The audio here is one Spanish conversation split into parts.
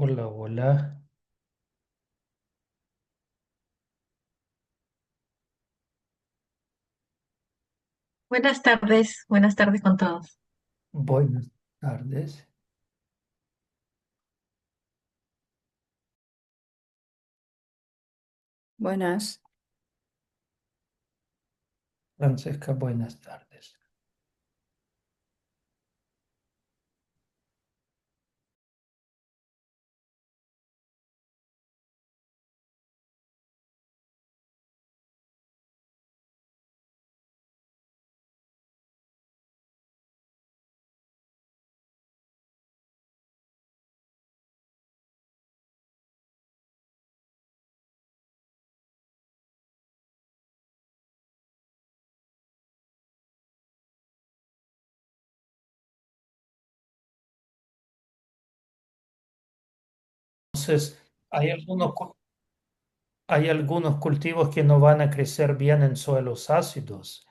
Hola, hola. Buenas tardes con todos. Buenas tardes. Buenas. Francesca, buenas tardes. Entonces, hay algunos cultivos que no van a crecer bien en suelos ácidos.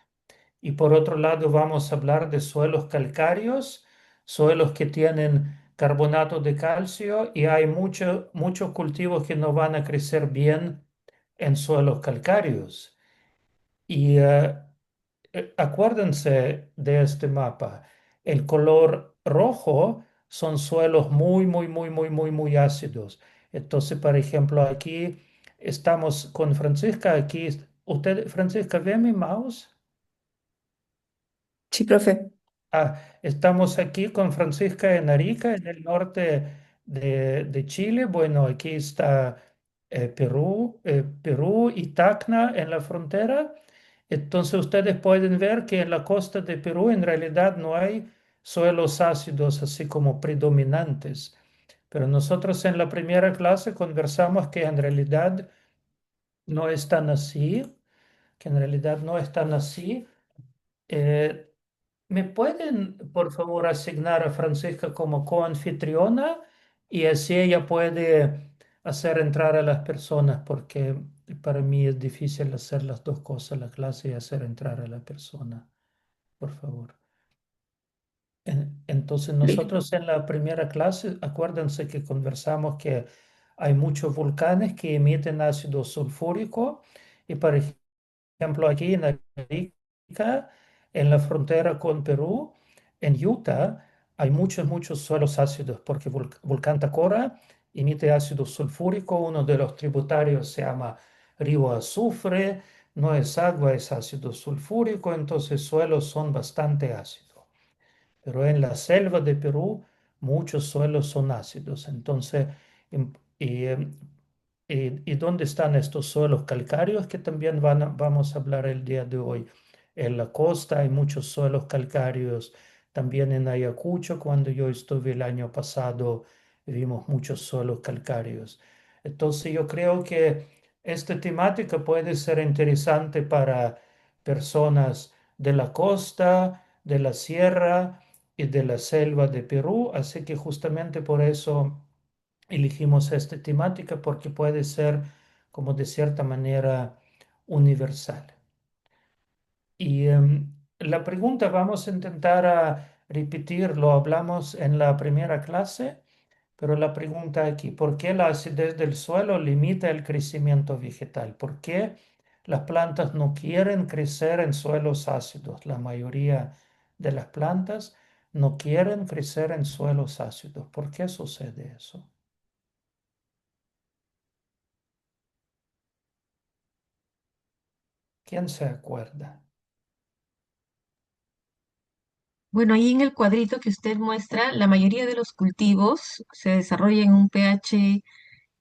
Y por otro lado, vamos a hablar de suelos calcáreos, suelos que tienen carbonato de calcio y hay muchos cultivos que no van a crecer bien en suelos calcáreos. Y acuérdense de este mapa. El color rojo son suelos muy ácidos. Entonces, por ejemplo, aquí estamos con Francisca. Aquí, usted, Francisca, ¿ve mi mouse? Sí, profe. Estamos aquí con Francisca en Arica, en el norte de Chile. Bueno, aquí está Perú y Tacna en la frontera. Entonces ustedes pueden ver que en la costa de Perú en realidad no hay suelos ácidos así como predominantes. Pero nosotros en la primera clase conversamos que en realidad no es tan así, que en realidad no es tan así. Eh, ¿Me pueden, por favor, asignar a Francisca como coanfitriona y así ella puede hacer entrar a las personas? Porque para mí es difícil hacer las dos cosas, la clase y hacer entrar a la persona, por favor. Entonces, Listo. nosotros en la primera clase, acuérdense que conversamos que hay muchos volcanes que emiten ácido sulfúrico y, por ejemplo, aquí en Arica, en la frontera con Perú, en Utah, hay muchos suelos ácidos porque Volcán Tacora emite ácido sulfúrico. Uno de los tributarios se llama Río Azufre, no es agua, es ácido sulfúrico, entonces suelos son bastante ácidos. Pero en la selva de Perú muchos suelos son ácidos. Entonces, ¿y dónde están estos suelos calcáreos que también vamos a hablar el día de hoy? En la costa hay muchos suelos calcáreos. También en Ayacucho, cuando yo estuve el año pasado, vimos muchos suelos calcáreos. Entonces, yo creo que esta temática puede ser interesante para personas de la costa, de la sierra y de la selva de Perú. Así que justamente por eso elegimos esta temática porque puede ser como de cierta manera universal. Y la pregunta vamos a intentar repetir, lo hablamos en la primera clase, pero la pregunta aquí, ¿por qué la acidez del suelo limita el crecimiento vegetal? ¿Por qué las plantas no quieren crecer en suelos ácidos? La mayoría de las plantas no quieren crecer en suelos ácidos. ¿Por qué sucede eso? ¿Quién se acuerda? Bueno, ahí en el cuadrito que usted muestra, la mayoría de los cultivos se desarrollan en un pH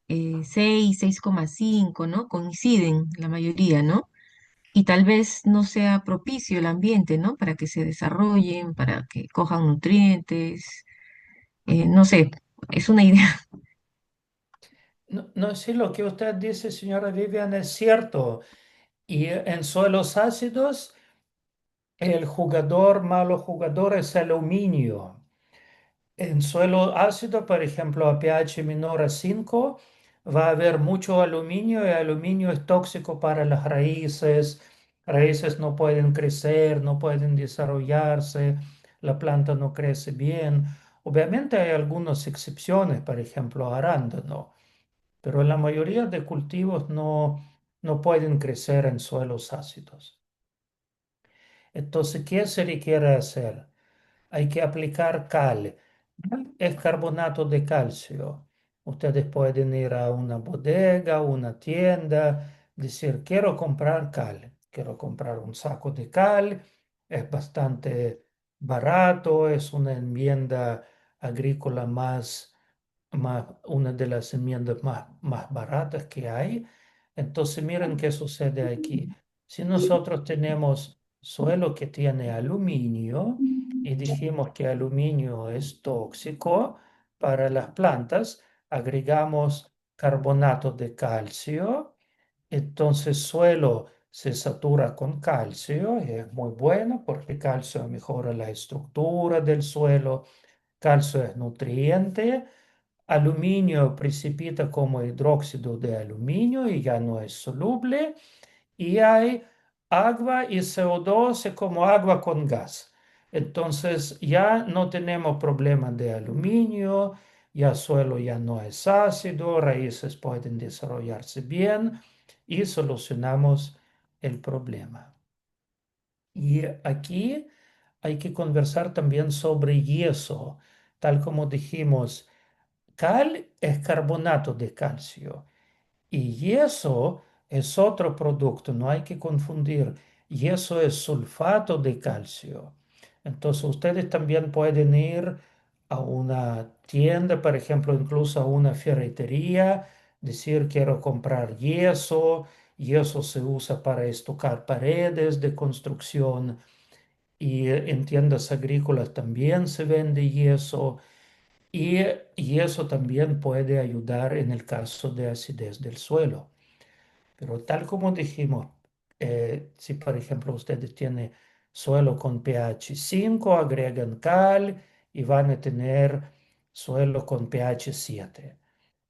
6, 6,5, ¿no? Coinciden la mayoría, ¿no? Y tal vez no sea propicio el ambiente, ¿no? Para que se desarrollen, para que cojan nutrientes, no sé, es una idea. No, no sé, lo que usted dice, señora Vivian, es cierto. Y en suelos ácidos, el malo jugador es el aluminio. En suelo ácido, por ejemplo, a pH menor a 5, va a haber mucho aluminio y el aluminio es tóxico para las raíces. Raíces no pueden crecer, no pueden desarrollarse, la planta no crece bien. Obviamente hay algunas excepciones, por ejemplo, arándano, pero la mayoría de cultivos no pueden crecer en suelos ácidos. Entonces, ¿qué se requiere hacer? Hay que aplicar cal. Cal es carbonato de calcio. Ustedes pueden ir a una bodega, una tienda, decir, quiero comprar cal, quiero comprar un saco de cal, es bastante barato, es una enmienda agrícola una de las enmiendas más baratas que hay. Entonces, miren qué sucede aquí. Si nosotros tenemos suelo que tiene aluminio y dijimos que aluminio es tóxico para las plantas, agregamos carbonato de calcio, entonces suelo se satura con calcio y es muy bueno porque calcio mejora la estructura del suelo, calcio es nutriente. Aluminio precipita como hidróxido de aluminio y ya no es soluble. Y hay agua y CO2 es como agua con gas. Entonces ya no tenemos problemas de aluminio, ya suelo ya no es ácido, raíces pueden desarrollarse bien y solucionamos el problema. Y aquí hay que conversar también sobre yeso, tal como dijimos. Cal es carbonato de calcio y yeso es otro producto, no hay que confundir. Yeso es sulfato de calcio. Entonces ustedes también pueden ir a una tienda, por ejemplo, incluso a una ferretería, decir quiero comprar yeso. Yeso se usa para estucar paredes de construcción y en tiendas agrícolas también se vende yeso. Y eso también puede ayudar en el caso de acidez del suelo. Pero tal como dijimos, si por ejemplo ustedes tienen suelo con pH 5, agregan cal y van a tener suelo con pH 7.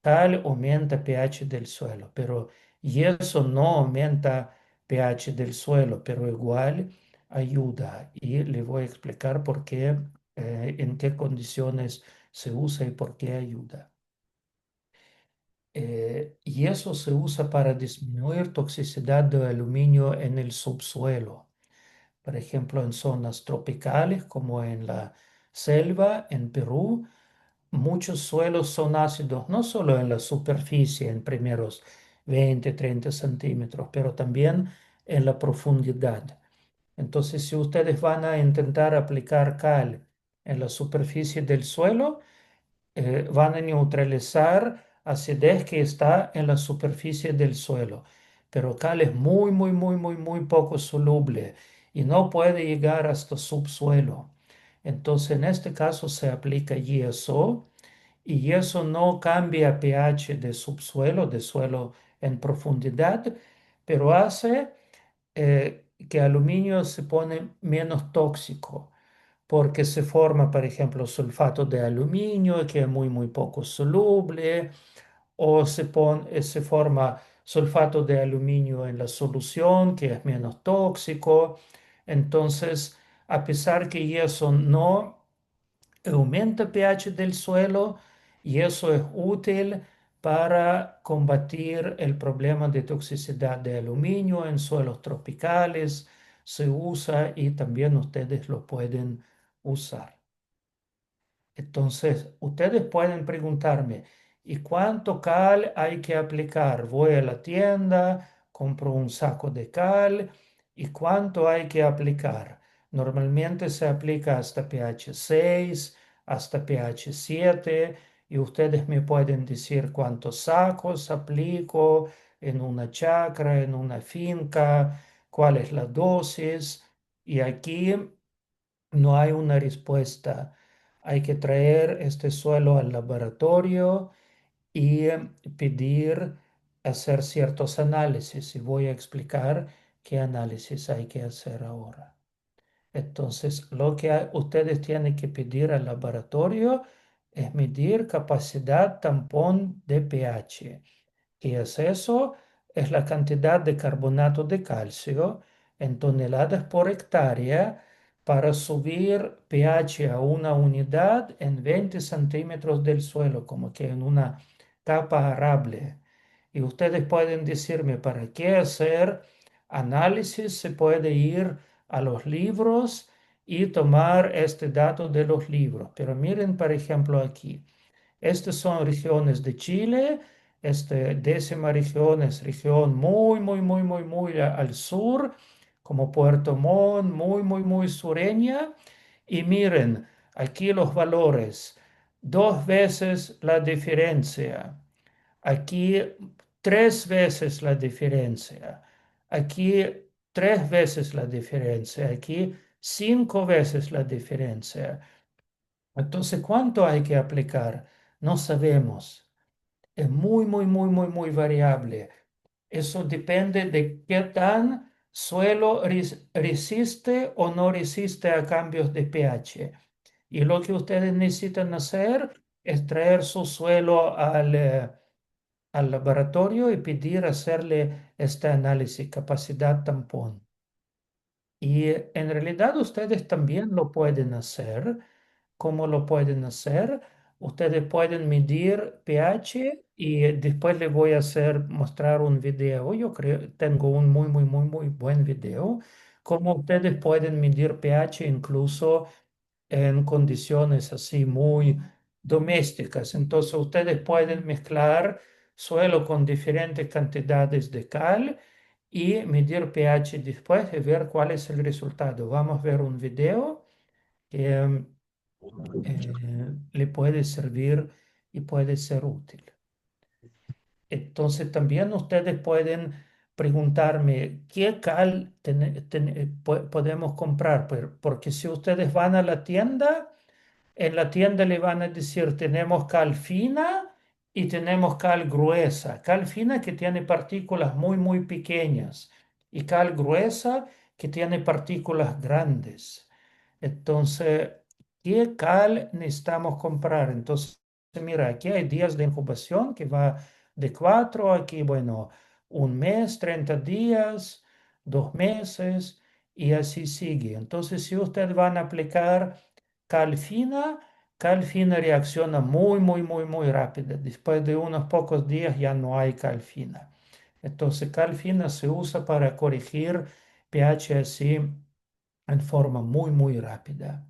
Cal aumenta pH del suelo, pero y eso no aumenta pH del suelo, pero igual ayuda. Y le voy a explicar por qué, en qué condiciones se usa y por qué ayuda. Y eso se usa para disminuir toxicidad de aluminio en el subsuelo. Por ejemplo, en zonas tropicales como en la selva, en Perú, muchos suelos son ácidos, no solo en la superficie, en primeros 20, 30 centímetros, pero también en la profundidad. Entonces, si ustedes van a intentar aplicar cal en la superficie del suelo, van a neutralizar acidez que está en la superficie del suelo. Pero cal es muy poco soluble y no puede llegar hasta subsuelo. Entonces, en este caso se aplica yeso y yeso no cambia pH de subsuelo, de suelo en profundidad, pero hace que el aluminio se pone menos tóxico porque se forma, por ejemplo, sulfato de aluminio, que es muy poco soluble, o se forma sulfato de aluminio en la solución, que es menos tóxico. Entonces, a pesar que eso no aumenta el pH del suelo, y eso es útil para combatir el problema de toxicidad de aluminio en suelos tropicales, se usa y también ustedes lo pueden usar. Entonces, ustedes pueden preguntarme, ¿y cuánto cal hay que aplicar? Voy a la tienda, compro un saco de cal, ¿y cuánto hay que aplicar? Normalmente se aplica hasta pH 6, hasta pH 7, y ustedes me pueden decir cuántos sacos aplico en una chacra, en una finca, cuál es la dosis, y aquí no hay una respuesta. Hay que traer este suelo al laboratorio y pedir hacer ciertos análisis. Y voy a explicar qué análisis hay que hacer ahora. Entonces, lo que ustedes tienen que pedir al laboratorio es medir capacidad tampón de pH. ¿Qué es eso? Es la cantidad de carbonato de calcio en toneladas por hectárea para subir pH a una unidad en 20 centímetros del suelo, como que en una capa arable. Y ustedes pueden decirme para qué hacer análisis, se puede ir a los libros y tomar este dato de los libros. Pero miren, por ejemplo, aquí. Estas son regiones de Chile. Décima región es región muy, muy, muy, muy, muy al sur, como Puerto Montt, muy, muy, muy sureña. Y miren, aquí los valores, dos veces la diferencia. Aquí tres veces la diferencia. Aquí tres veces la diferencia. Aquí cinco veces la diferencia. Entonces, ¿cuánto hay que aplicar? No sabemos. Es muy, muy, muy, muy, muy variable. Eso depende de qué tan suelo resiste o no resiste a cambios de pH. Y lo que ustedes necesitan hacer es traer su suelo al laboratorio y pedir hacerle este análisis, capacidad tampón. Y en realidad ustedes también lo pueden hacer. ¿Cómo lo pueden hacer? Ustedes pueden medir pH y después les voy a mostrar un video. Yo creo, tengo un muy, muy, muy, muy buen video. Cómo ustedes pueden medir pH incluso en condiciones así muy domésticas. Entonces ustedes pueden mezclar suelo con diferentes cantidades de cal y medir pH después y ver cuál es el resultado. Vamos a ver un video que le puede servir y puede ser útil. Entonces también ustedes pueden preguntarme qué cal podemos comprar, porque si ustedes van a la tienda, en la tienda le van a decir, tenemos cal fina y tenemos cal gruesa. Cal fina que tiene partículas muy, muy pequeñas y cal gruesa que tiene partículas grandes. Entonces, ¿qué cal necesitamos comprar? Entonces, mira, aquí hay días de incubación que va de 4, aquí, bueno, un mes, 30 días, 2 meses y así sigue. Entonces, si ustedes van a aplicar Calfina, Calfina reacciona muy, muy, muy, muy rápido. Después de unos pocos días ya no hay calfina. Entonces, calfina se usa para corregir pH así en forma muy, muy rápida.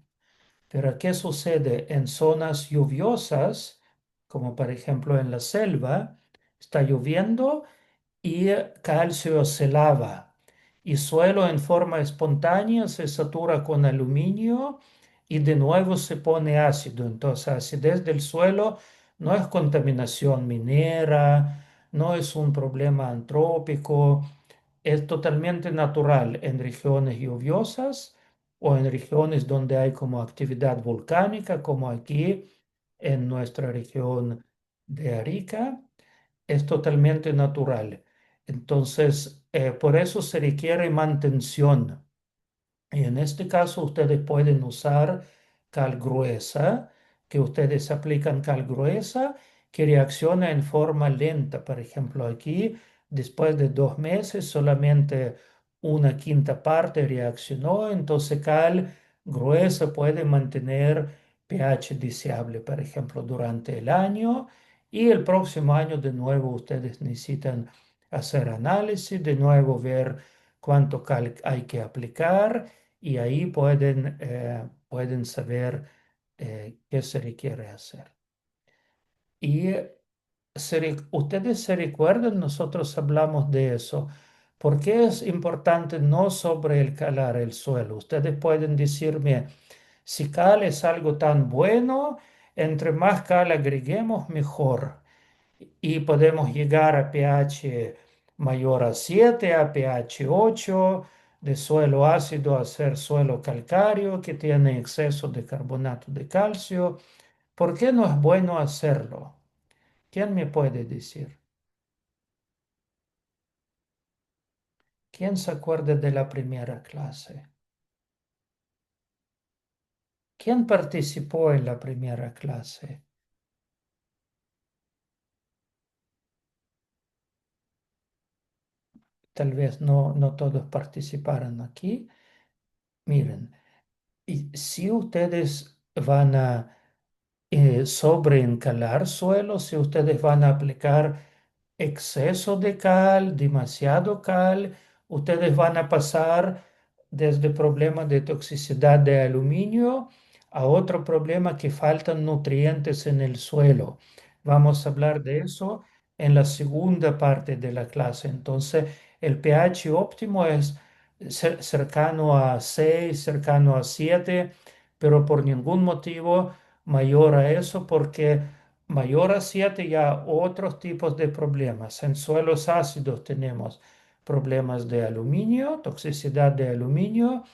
Pero ¿qué sucede en zonas lluviosas, como por ejemplo en la selva? Está lloviendo y calcio se lava y suelo en forma espontánea se satura con aluminio y de nuevo se pone ácido. Entonces, acidez del suelo no es contaminación minera, no es un problema antrópico, es totalmente natural en regiones lluviosas o en regiones donde hay como actividad volcánica, como aquí en nuestra región de Arica es totalmente natural. Entonces, por eso se requiere mantención. Y en este caso, ustedes pueden usar cal gruesa, que ustedes aplican cal gruesa, que reacciona en forma lenta. Por ejemplo, aquí, después de 2 meses, solamente una quinta parte reaccionó. Entonces, cal gruesa puede mantener pH deseable, por ejemplo, durante el año. Y el próximo año, de nuevo, ustedes necesitan hacer análisis, de nuevo ver cuánto cal hay que aplicar y ahí pueden saber qué se requiere hacer. Y ustedes se recuerdan, nosotros hablamos de eso. ¿Por qué es importante no sobre el calar el suelo? Ustedes pueden decirme, si cal es algo tan bueno, entre más cal agreguemos, mejor y podemos llegar a pH mayor a 7, a pH 8, de suelo ácido a ser suelo calcáreo que tiene exceso de carbonato de calcio. ¿Por qué no es bueno hacerlo? ¿Quién me puede decir? ¿Quién se acuerda de la primera clase? ¿Quién participó en la primera clase? Tal vez no todos participaron aquí. Miren. Y si ustedes van a sobreencalar suelos, si ustedes van a aplicar exceso de cal, demasiado cal, ustedes van a pasar desde problemas de toxicidad de aluminio a otro problema que faltan nutrientes en el suelo. Vamos a hablar de eso en la segunda parte de la clase. Entonces, el pH óptimo es cercano a 6, cercano a 7, pero por ningún motivo mayor a eso, porque mayor a 7 ya otros tipos de problemas. En suelos ácidos tenemos problemas de aluminio, toxicidad de aluminio,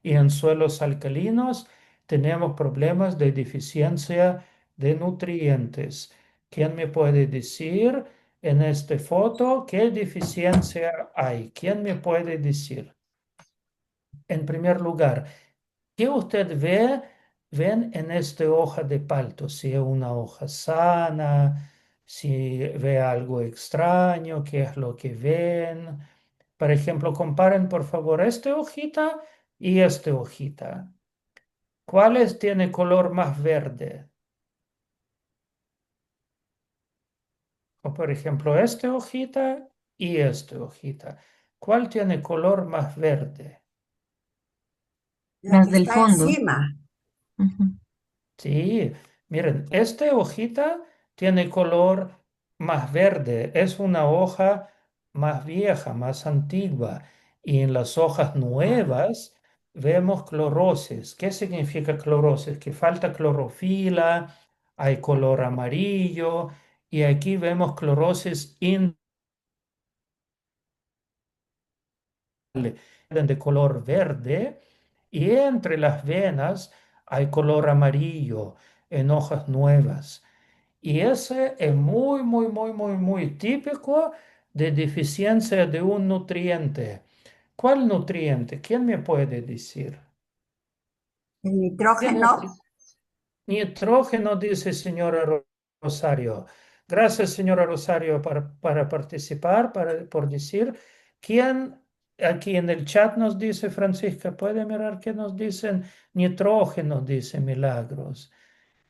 y en suelos alcalinos tenemos problemas de deficiencia de nutrientes. ¿Quién me puede decir en esta foto qué deficiencia hay? ¿Quién me puede decir? En primer lugar, ¿qué usted ven en esta hoja de palto? Si es una hoja sana, si ve algo extraño, ¿qué es lo que ven? Por ejemplo, comparen por favor esta hojita y esta hojita. ¿Cuáles tiene color más verde? O por ejemplo, esta hojita y esta hojita. ¿Cuál tiene color más verde? La Las que del está fondo. encima. Ujú. Sí, miren, esta hojita tiene color más verde, es una hoja más vieja, más antigua. Y en las hojas nuevas vemos clorosis. ¿Qué significa clorosis? Que falta clorofila, hay color amarillo y aquí vemos clorosis de color verde y entre las venas hay color amarillo en hojas nuevas. Y ese es muy, muy, muy, muy, muy típico de deficiencia de un nutriente. ¿Cuál nutriente? ¿Quién me puede decir? El ¿Qué nitrógeno. Nitrógeno, dice señora Rosario. Gracias, señora Rosario, para participar, por decir. ¿Quién aquí en el chat nos dice, Francisca? ¿Puede mirar qué nos dicen? Nitrógeno, dice Milagros.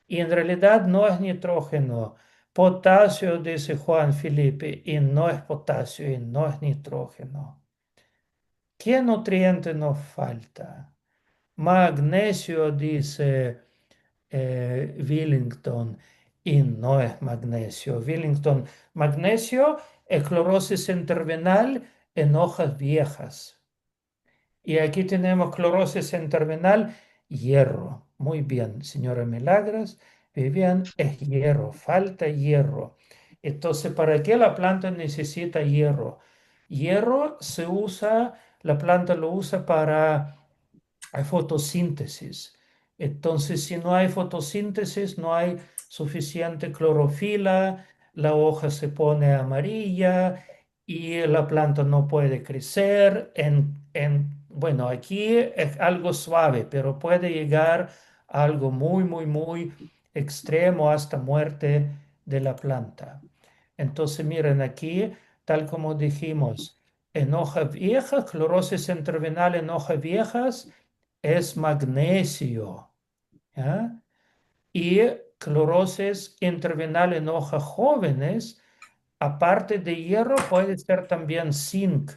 Y en realidad no es nitrógeno. Potasio, dice Juan Felipe, y no es potasio y no es nitrógeno. ¿Qué nutriente nos falta? Magnesio, dice Willington, y no es magnesio. Willington, magnesio es clorosis intervenal en hojas viejas. Y aquí tenemos clorosis terminal, hierro. Muy bien, señora Milagras. Muy bien, es hierro, falta hierro. Entonces, ¿para qué la planta necesita hierro? Hierro se usa, la planta lo usa para fotosíntesis. Entonces, si no hay fotosíntesis, no hay suficiente clorofila, la hoja se pone amarilla y la planta no puede crecer. Bueno, aquí es algo suave, pero puede llegar a algo muy, muy, muy extremo hasta muerte de la planta. Entonces, miren aquí, tal como dijimos, en hojas viejas, clorosis intervenal en hojas viejas es magnesio, ¿ya? Y clorosis intervenal en hojas jóvenes, aparte de hierro, puede ser también zinc,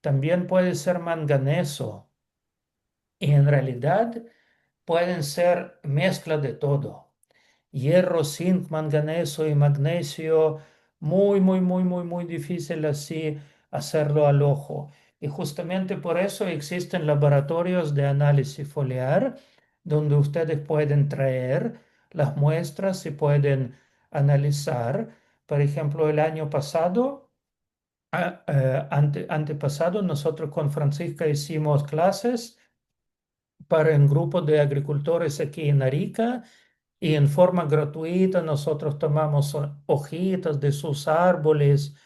también puede ser manganeso. Y en realidad pueden ser mezcla de todo. Hierro, zinc, manganeso y magnesio, muy, muy, muy, muy, muy difícil así hacerlo al ojo. Y justamente por eso existen laboratorios de análisis foliar donde ustedes pueden traer las muestras y pueden analizar. Por ejemplo, el año pasado, antepasado, nosotros con Francisca hicimos clases para un grupo de agricultores aquí en Arica y en forma gratuita nosotros tomamos hojitas de sus árboles,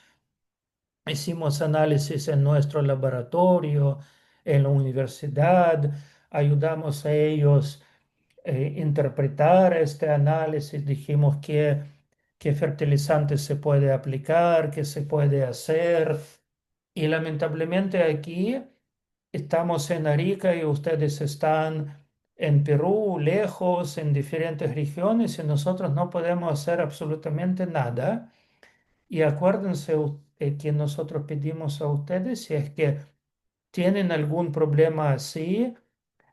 hicimos análisis en nuestro laboratorio, en la universidad, ayudamos a ellos interpretar este análisis, dijimos qué fertilizante se puede aplicar, qué se puede hacer. Y lamentablemente aquí estamos en Arica y ustedes están en Perú, lejos, en diferentes regiones, y nosotros no podemos hacer absolutamente nada. Y acuérdense que nosotros pedimos a ustedes, si es que tienen algún problema así,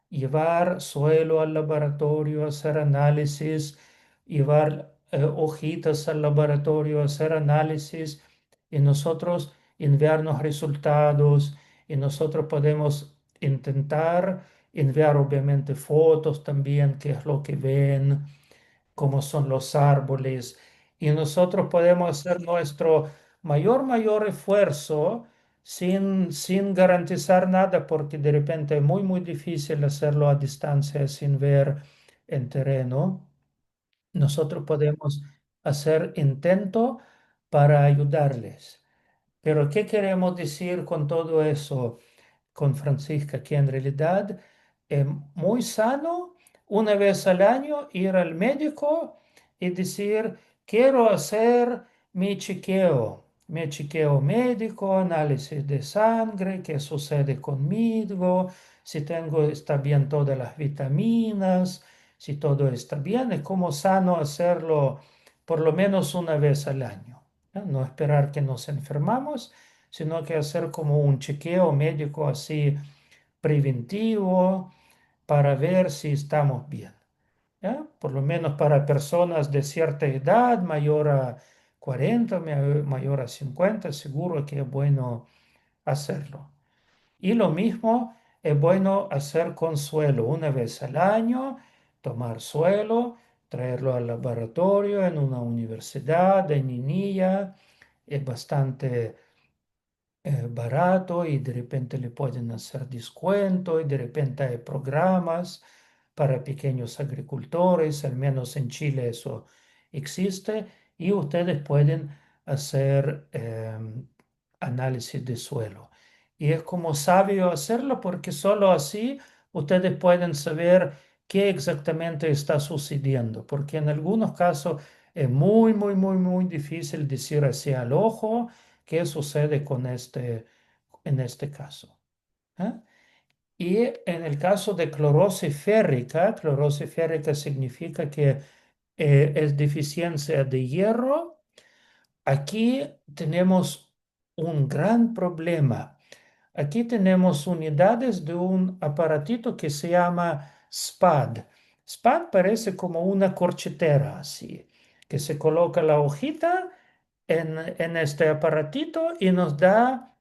llevar suelo al laboratorio, hacer análisis, llevar hojitas al laboratorio, hacer análisis y nosotros enviarnos resultados y nosotros podemos intentar enviar obviamente fotos también, qué es lo que ven, cómo son los árboles y nosotros podemos hacer nuestro mayor esfuerzo sin garantizar nada, porque de repente es muy difícil hacerlo a distancia sin ver en terreno. Nosotros podemos hacer intento para ayudarles. Pero ¿qué queremos decir con todo eso? Con Francisca, que en realidad es muy sano una vez al año ir al médico y decir, quiero hacer mi chequeo médico, análisis de sangre, qué sucede conmigo, si tengo, está bien todas las vitaminas, si todo está bien, es como sano hacerlo por lo menos una vez al año. No esperar que nos enfermamos, sino que hacer como un chequeo médico así preventivo para ver si estamos bien. ¿Ya? Por lo menos para personas de cierta edad, mayor a 40, mayor a 50, seguro que es bueno hacerlo. Y lo mismo es bueno hacer con suelo una vez al año, tomar suelo, traerlo al laboratorio en una universidad de Ninilla. Es bastante barato y de repente le pueden hacer descuento y de repente hay programas para pequeños agricultores, al menos en Chile eso existe y ustedes pueden hacer análisis de suelo. Y es como sabio hacerlo porque solo así ustedes pueden saber qué exactamente está sucediendo, porque en algunos casos es muy difícil decir así al ojo qué sucede con en este caso. ¿Eh? Y en el caso de clorosis férrica significa que es deficiencia de hierro. Aquí tenemos un gran problema. Aquí tenemos unidades de un aparatito que se llama SPAD. SPAD parece como una corchetera así, que se coloca la hojita en este aparatito y nos da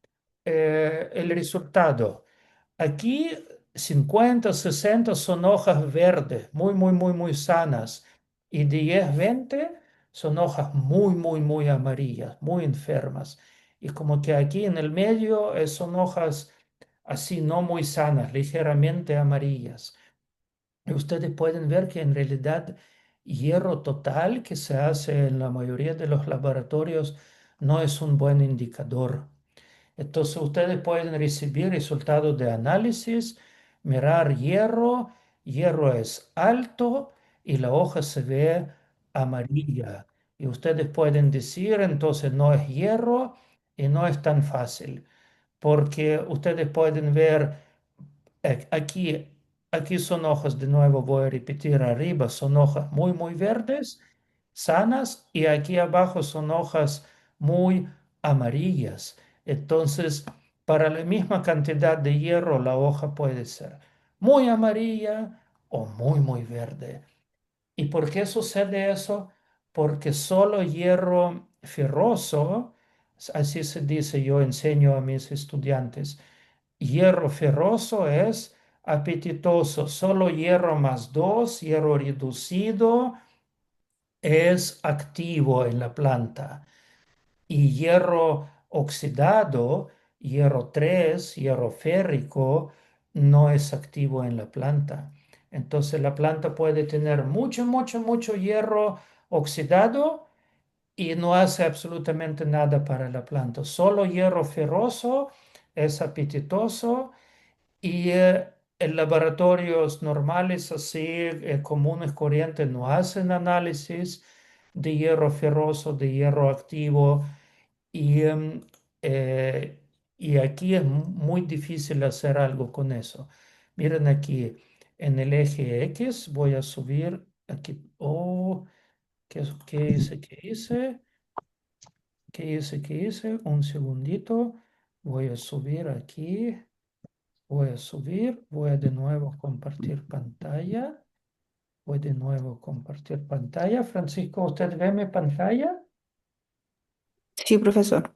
el resultado. Aquí 50, 60 son hojas verdes, muy sanas. Y 10, 20 son hojas muy amarillas, muy enfermas. Y como que aquí en el medio son hojas así no muy sanas, ligeramente amarillas. Y ustedes pueden ver que en realidad hierro total que se hace en la mayoría de los laboratorios no es un buen indicador. Entonces ustedes pueden recibir resultados de análisis, mirar hierro, hierro es alto y la hoja se ve amarilla. Y ustedes pueden decir entonces no es hierro y no es tan fácil, porque ustedes pueden ver aquí, aquí son hojas, de nuevo voy a repetir, arriba son hojas muy verdes, sanas, y aquí abajo son hojas muy amarillas. Entonces, para la misma cantidad de hierro, la hoja puede ser muy amarilla o muy verde. ¿Y por qué sucede eso? Porque solo hierro ferroso, así se dice, yo enseño a mis estudiantes, hierro ferroso es apetitoso, solo hierro más 2, hierro reducido, es activo en la planta. Y hierro oxidado, hierro 3, hierro férrico, no es activo en la planta. Entonces la planta puede tener mucho hierro oxidado y no hace absolutamente nada para la planta. Solo hierro ferroso es apetitoso y en laboratorios normales, así, comunes, corrientes, no hacen análisis de hierro ferroso, de hierro activo. Y, eh, y aquí es muy difícil hacer algo con eso. Miren aquí, En el eje X voy a subir aquí. Oh, ¿qué hice? ¿Qué hice? ¿Qué hice? ¿Qué hice? Un segundito. Voy a subir aquí. Voy a subir. Voy a de nuevo compartir pantalla. Voy de nuevo a compartir pantalla. Francisco, ¿usted ve mi pantalla? Sí, profesor.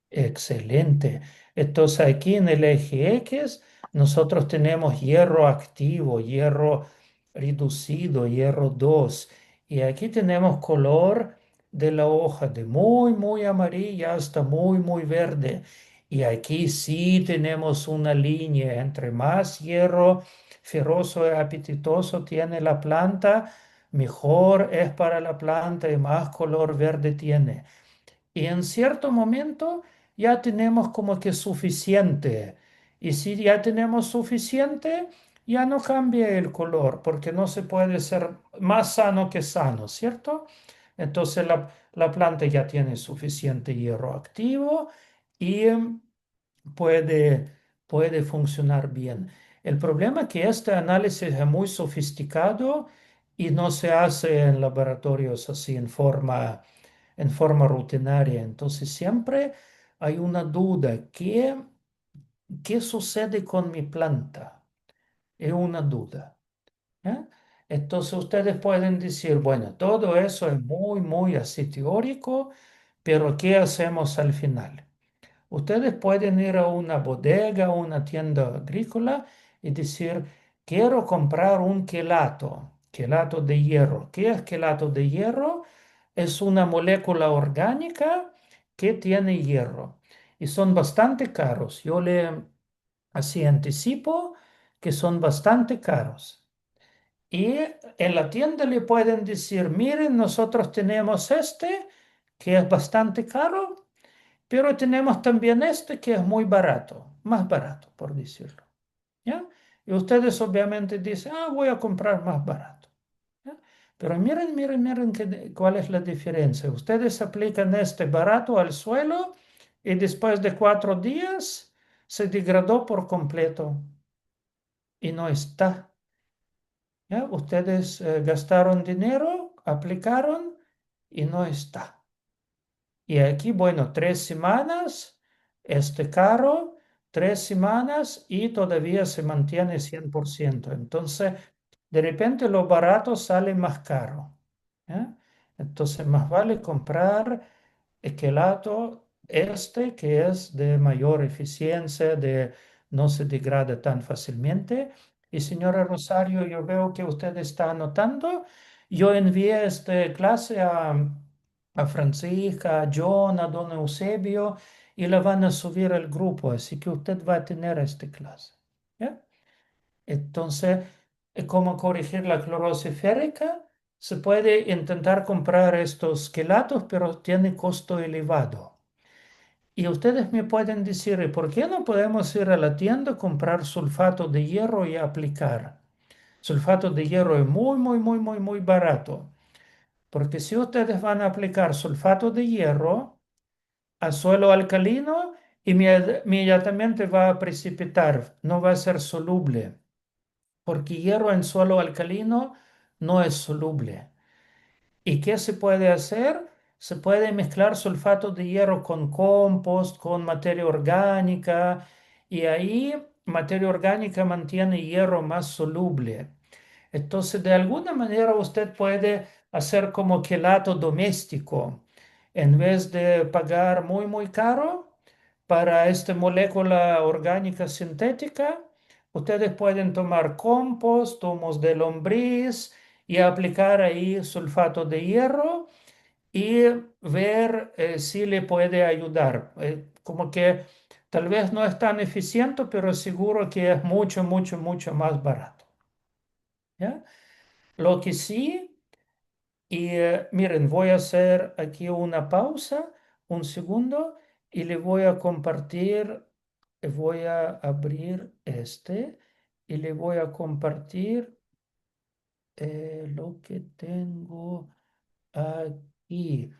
Excelente. Entonces aquí en el eje X nosotros tenemos hierro activo, hierro reducido, hierro 2. Y aquí tenemos color de la hoja de muy, muy amarilla hasta muy, muy verde. Y aquí sí tenemos una línea. Entre más hierro ferroso y apetitoso tiene la planta, mejor es para la planta y más color verde tiene. Y en cierto momento ya tenemos como que suficiente. Y si ya tenemos suficiente, ya no cambia el color, porque no se puede ser más sano que sano, ¿cierto? Entonces la planta ya tiene suficiente hierro activo y puede, puede funcionar bien. El problema es que este análisis es muy sofisticado y no se hace en laboratorios así en forma rutinaria. Entonces siempre hay una duda. ¿Qué sucede con mi planta? Es una duda. ¿Ya? Entonces ustedes pueden decir, bueno, todo eso es muy, muy así teórico, pero ¿qué hacemos al final? Ustedes pueden ir a una bodega o una tienda agrícola y decir, quiero comprar un quelato, quelato de hierro. ¿Qué es quelato de hierro? Es una molécula orgánica que tiene hierro y son bastante caros. Yo le así anticipo que son bastante caros. Y en la tienda le pueden decir, miren, nosotros tenemos este que es bastante caro, pero tenemos también este que es muy barato, más barato, por decirlo. ¿Ya? Y ustedes obviamente dicen, ah, voy a comprar más barato. ¿Ya? Pero miren, miren, miren cuál es la diferencia. Ustedes aplican este barato al suelo y después de 4 días se degradó por completo y no está. ¿Ya? Ustedes gastaron dinero, aplicaron y no está. Y aquí, bueno, 3 semanas, este caro, 3 semanas y todavía se mantiene 100%. Entonces, de repente lo barato sale más caro. ¿Ya? Entonces, más vale comprar quelato este que es de mayor eficiencia, de no se degrada tan fácilmente. Y señora Rosario, yo veo que usted está anotando. Yo envié esta clase a Francisca, a John, a don Eusebio y la van a subir al grupo, así que usted va a tener esta clase. ¿Ya? Entonces, ¿cómo corregir la clorosis férrica? Se puede intentar comprar estos quelatos, pero tiene costo elevado. Y ustedes me pueden decir, ¿y por qué no podemos ir a la tienda, comprar sulfato de hierro y aplicar? Sulfato de hierro es muy, muy, muy, muy, muy barato. Porque si ustedes van a aplicar sulfato de hierro a suelo alcalino, inmediatamente va a precipitar, no va a ser soluble, porque hierro en suelo alcalino no es soluble. ¿Y qué se puede hacer? Se puede mezclar sulfato de hierro con compost, con materia orgánica, y ahí materia orgánica mantiene hierro más soluble. Entonces, de alguna manera usted puede hacer como quelato doméstico. En vez de pagar muy, muy caro para esta molécula orgánica sintética, ustedes pueden tomar compost, humos de lombriz y aplicar ahí sulfato de hierro y ver si le puede ayudar. Como que tal vez no es tan eficiente, pero seguro que es mucho, mucho, mucho más barato. ¿Ya? Lo que sí, y miren, voy a hacer aquí una pausa, un segundo, y le voy a compartir, voy a abrir este y le voy a compartir lo que tengo aquí.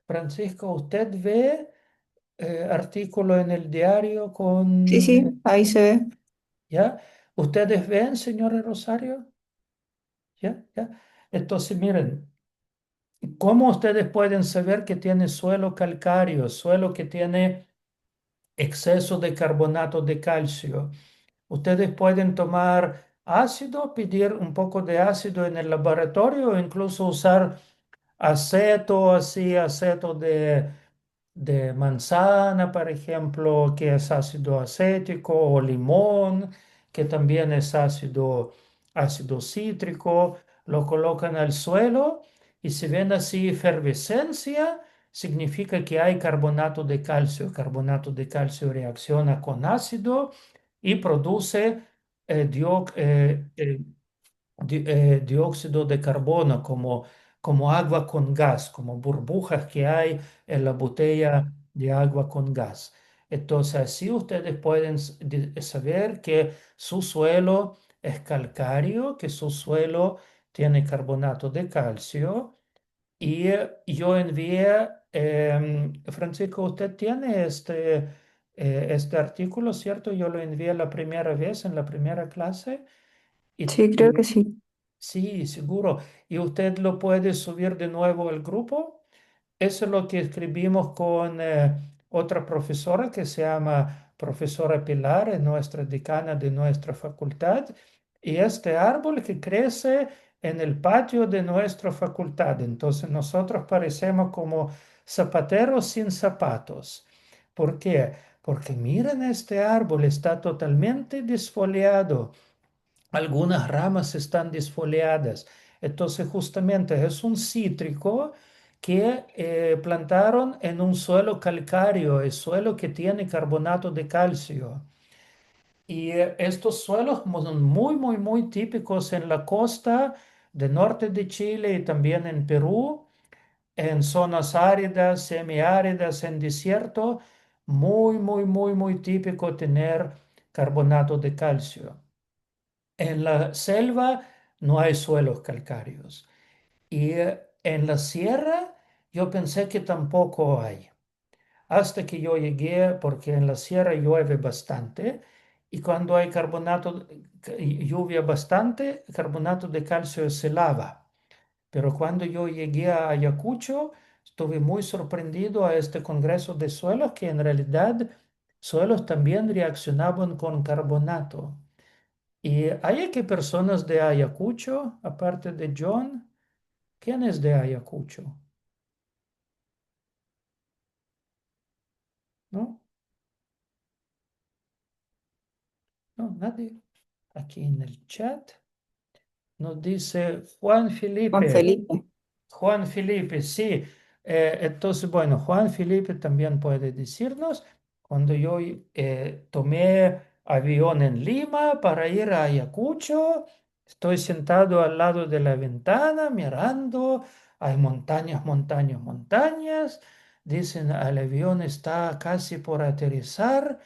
Francisco, ¿usted ve artículo en el diario Sí, con, sí, ahí se ve. ya? ¿Ustedes ven, señora Rosario? ¿Ya? ¿Ya? Entonces, miren, ¿cómo ustedes pueden saber que tiene suelo calcáreo, suelo que tiene exceso de carbonato de calcio? Ustedes pueden tomar ácido, pedir un poco de ácido en el laboratorio o incluso usar aceto, así, aceto de manzana, por ejemplo, que es ácido acético, o limón, que también es ácido cítrico, lo colocan al suelo y si ven así efervescencia, significa que hay carbonato de calcio. Carbonato de calcio reacciona con ácido y produce dióxido de carbono como agua con gas, como burbujas que hay en la botella de agua con gas. Entonces, así ustedes pueden saber que su suelo es calcáreo, que su suelo tiene carbonato de calcio. Y yo envié, Francisco, usted tiene este artículo, ¿cierto? Yo lo envié la primera vez en la primera clase. Y, Sí, creo y que sí. sí, seguro. Y usted lo puede subir de nuevo al grupo. Eso es lo que escribimos con otra profesora que se llama profesora Pilar, es nuestra decana de nuestra facultad. Y este árbol que crece en el patio de nuestra facultad. Entonces nosotros parecemos como zapateros sin zapatos. ¿Por qué? Porque miren este árbol, está totalmente desfoliado. Algunas ramas están desfoliadas. Entonces, justamente es un cítrico que plantaron en un suelo calcáreo, el suelo que tiene carbonato de calcio. Y estos suelos son muy, muy, muy típicos en la costa del norte de Chile y también en Perú, en zonas áridas, semiáridas, en desierto. Muy, muy, muy, muy típico tener carbonato de calcio. En la selva no hay suelos calcáreos y en la sierra yo pensé que tampoco hay. Hasta que yo llegué, porque en la sierra llueve bastante y cuando hay lluvia bastante, carbonato de calcio se lava. Pero cuando yo llegué a Ayacucho, estuve muy sorprendido a este congreso de suelos que en realidad suelos también reaccionaban con carbonato. ¿Y hay aquí personas de Ayacucho, aparte de John? ¿Quién es de Ayacucho? ¿No? No, nadie. Aquí en el chat nos dice Juan Juan Felipe. Felipe. Juan Felipe, sí. Entonces, bueno, Juan Felipe también puede decirnos, cuando yo tomé avión en Lima para ir a Ayacucho, estoy sentado al lado de la ventana mirando, hay montañas, montañas, montañas, dicen, el avión está casi por aterrizar.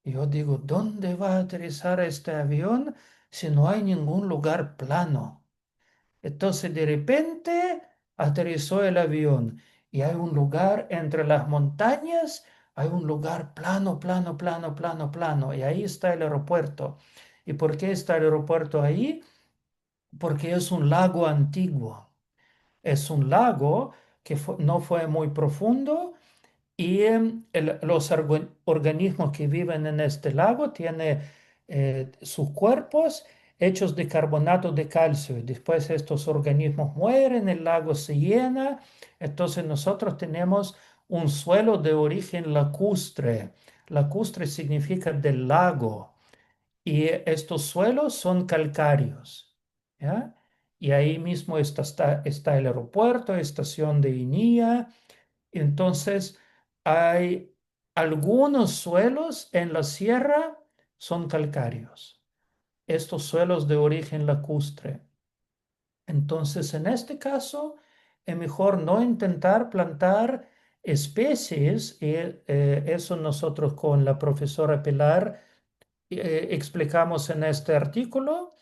Y yo digo, ¿dónde va a aterrizar este avión si no hay ningún lugar plano? Entonces de repente aterrizó el avión y hay un lugar entre las montañas, hay un lugar plano, plano, plano, plano, plano, y ahí está el aeropuerto. ¿Y por qué está el aeropuerto ahí? Porque es un lago antiguo. Es un lago que no fue muy profundo y los organismos que viven en este lago tienen sus cuerpos hechos de carbonato de calcio. Y después estos organismos mueren, el lago se llena. Entonces nosotros tenemos un suelo de origen lacustre. Lacustre significa del lago. Y estos suelos son calcáreos. ¿Ya? Y ahí mismo está el aeropuerto, estación de INIA. Entonces, hay algunos suelos en la sierra son calcáreos, estos suelos de origen lacustre. Entonces, en este caso, es mejor no intentar plantar especies, y eso nosotros con la profesora Pilar explicamos en este artículo,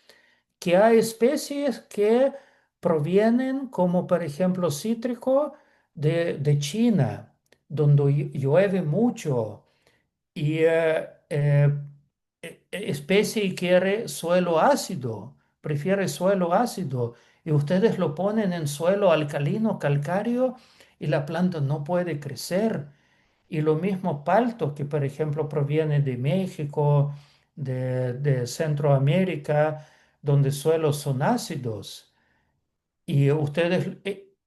que hay especies que provienen, como por ejemplo cítrico, de China, donde llueve mucho y especie quiere suelo ácido, prefiere suelo ácido y ustedes lo ponen en suelo alcalino, calcáreo y la planta no puede crecer. Y lo mismo palto, que por ejemplo proviene de México, de Centroamérica, donde suelos son ácidos. Y ustedes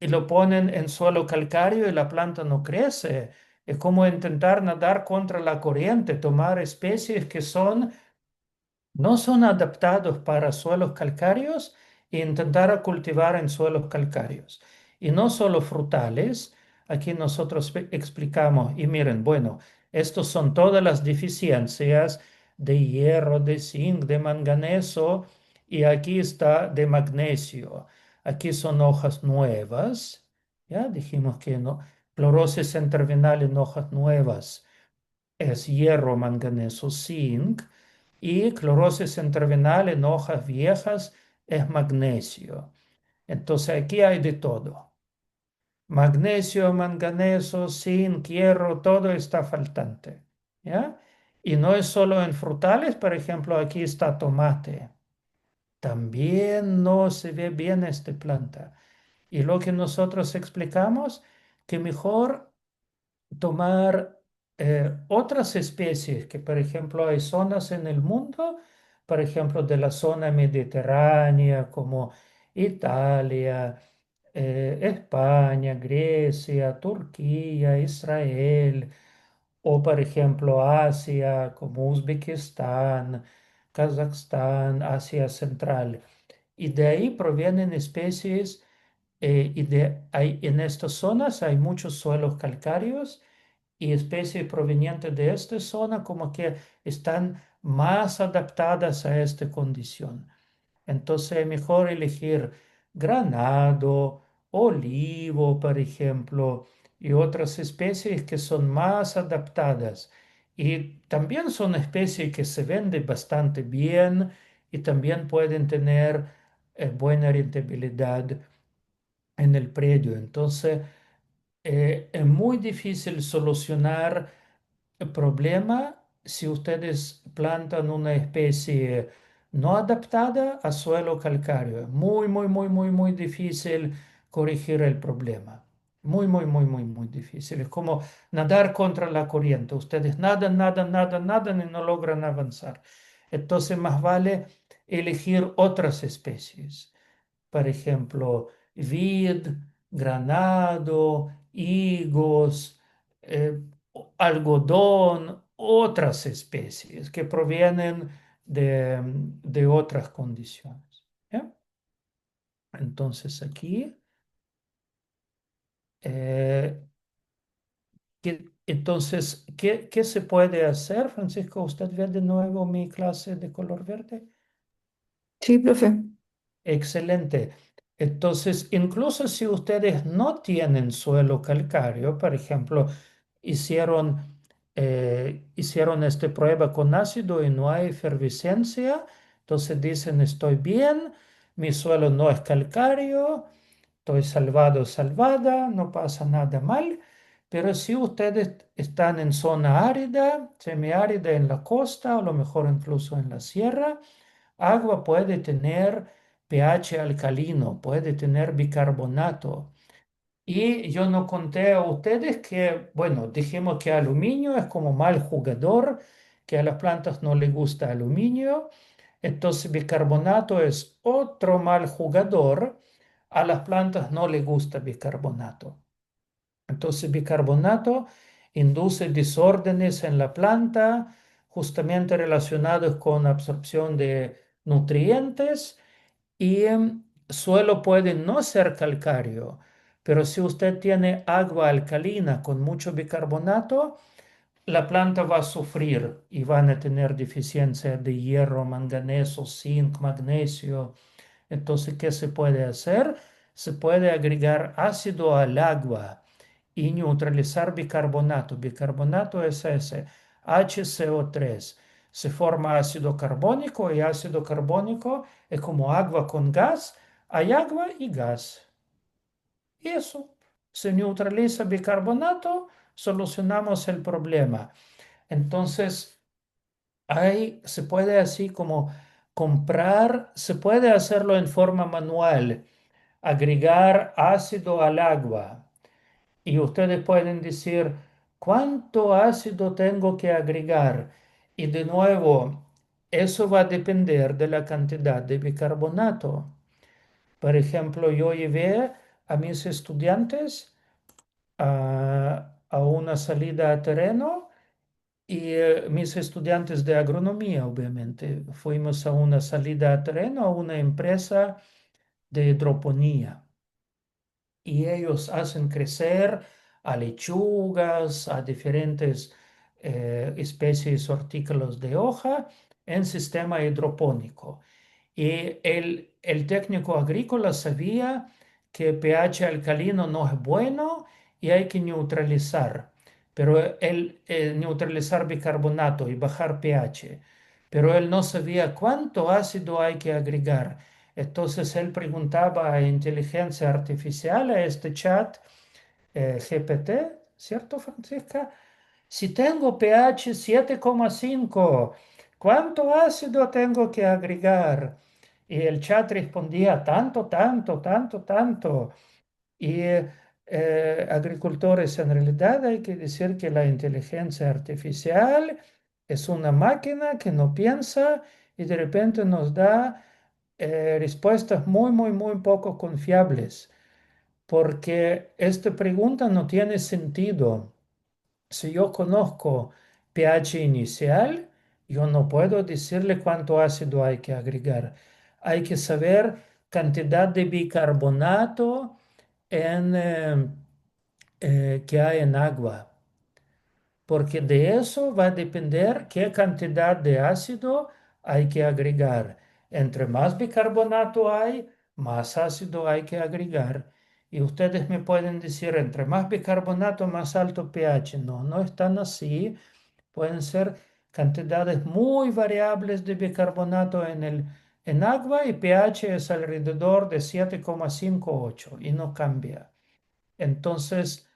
lo ponen en suelo calcáreo y la planta no crece. Es como intentar nadar contra la corriente, tomar especies que no son adaptados para suelos calcáreos e intentar cultivar en suelos calcáreos. Y no solo frutales, aquí nosotros explicamos, y miren, bueno, estos son todas las deficiencias de hierro, de zinc, de manganeso, y aquí está de magnesio. Aquí son hojas nuevas, ya dijimos que no, clorosis centrovenal en hojas nuevas es hierro, manganeso, zinc, y clorosis intravenal en hojas viejas es magnesio. Entonces aquí hay de todo. Magnesio, manganeso, zinc, hierro, todo está faltante. ¿Ya? Y no es solo en frutales, por ejemplo, aquí está tomate. También no se ve bien esta planta. Y lo que nosotros explicamos, que mejor tomar otras especies, que por ejemplo hay zonas en el mundo, por ejemplo de la zona mediterránea como Italia, España, Grecia, Turquía, Israel, o por ejemplo Asia como Uzbekistán, Kazajstán, Asia Central. Y de ahí provienen especies en estas zonas hay muchos suelos calcáreos y especies provenientes de esta zona como que están más adaptadas a esta condición. Entonces es mejor elegir granado, olivo, por ejemplo, y otras especies que son más adaptadas. Y también son especies que se venden bastante bien y también pueden tener buena rentabilidad en el predio. Entonces, es muy difícil solucionar el problema si ustedes plantan una especie no adaptada a suelo calcáreo. Es muy, muy, muy, muy, muy difícil corregir el problema. Muy, muy, muy, muy, muy difícil. Es como nadar contra la corriente. Ustedes nadan, nadan, nadan, nadan y no logran avanzar. Entonces, más vale elegir otras especies. Por ejemplo, vid, granado, higos, eh, algodón, otras especies que provienen de otras condiciones. ¿Ya? Entonces aquí, eh, entonces, ¿qué se puede hacer, Francisco? ¿Usted ve de nuevo mi clase de color verde? Sí, profe. Excelente. Entonces, incluso si ustedes no tienen suelo calcáreo, por ejemplo, hicieron esta prueba con ácido y no hay efervescencia, entonces dicen, estoy bien, mi suelo no es calcáreo, estoy salvado, salvada, no pasa nada mal. Pero si ustedes están en zona árida, semiárida en la costa, o a lo mejor incluso en la sierra, agua puede tener pH alcalino, puede tener bicarbonato. Y yo no conté a ustedes que, bueno, dijimos que aluminio es como mal jugador, que a las plantas no les gusta aluminio. Entonces bicarbonato es otro mal jugador. A las plantas no les gusta bicarbonato. Entonces, bicarbonato induce desórdenes en la planta, justamente relacionados con absorción de nutrientes y suelo puede no ser calcáreo, pero si usted tiene agua alcalina con mucho bicarbonato, la planta va a sufrir y van a tener deficiencia de hierro, manganeso, zinc, magnesio. Entonces, ¿qué se puede hacer? Se puede agregar ácido al agua y neutralizar bicarbonato. Bicarbonato es ese, HCO3. Se forma ácido carbónico y ácido carbónico es como agua con gas. Hay agua y gas. Y eso, se neutraliza bicarbonato, solucionamos el problema. Entonces, se puede así como comprar, se puede hacerlo en forma manual, agregar ácido al agua. Y ustedes pueden decir, ¿cuánto ácido tengo que agregar? Y de nuevo, eso va a depender de la cantidad de bicarbonato. Por ejemplo, yo llevé a mis estudiantes a una salida a terreno y mis estudiantes de agronomía, obviamente, fuimos a una salida a terreno a una empresa de hidroponía y ellos hacen crecer a lechugas, a diferentes especies hortícolas de hoja en sistema hidropónico. Y el técnico agrícola sabía que pH alcalino no es bueno y hay que neutralizar, pero él neutralizar bicarbonato y bajar pH, pero él no sabía cuánto ácido hay que agregar. Entonces él preguntaba a inteligencia artificial, a este chat GPT, ¿cierto, Francisca? Si tengo pH 7,5, ¿cuánto ácido tengo que agregar? Y el chat respondía tanto, tanto, tanto, tanto. Y agricultores, en realidad hay que decir que la inteligencia artificial es una máquina que no piensa y de repente nos da respuestas muy, muy, muy poco confiables, porque esta pregunta no tiene sentido. Si yo conozco pH inicial, yo no puedo decirle cuánto ácido hay que agregar. Hay que saber cantidad de bicarbonato que hay en agua, porque de eso va a depender qué cantidad de ácido hay que agregar. Entre más bicarbonato hay, más ácido hay que agregar. Y ustedes me pueden decir, entre más bicarbonato, más alto pH. No, no están así. Pueden ser cantidades muy variables de bicarbonato en agua y pH es alrededor de 7,58 y no cambia. Entonces,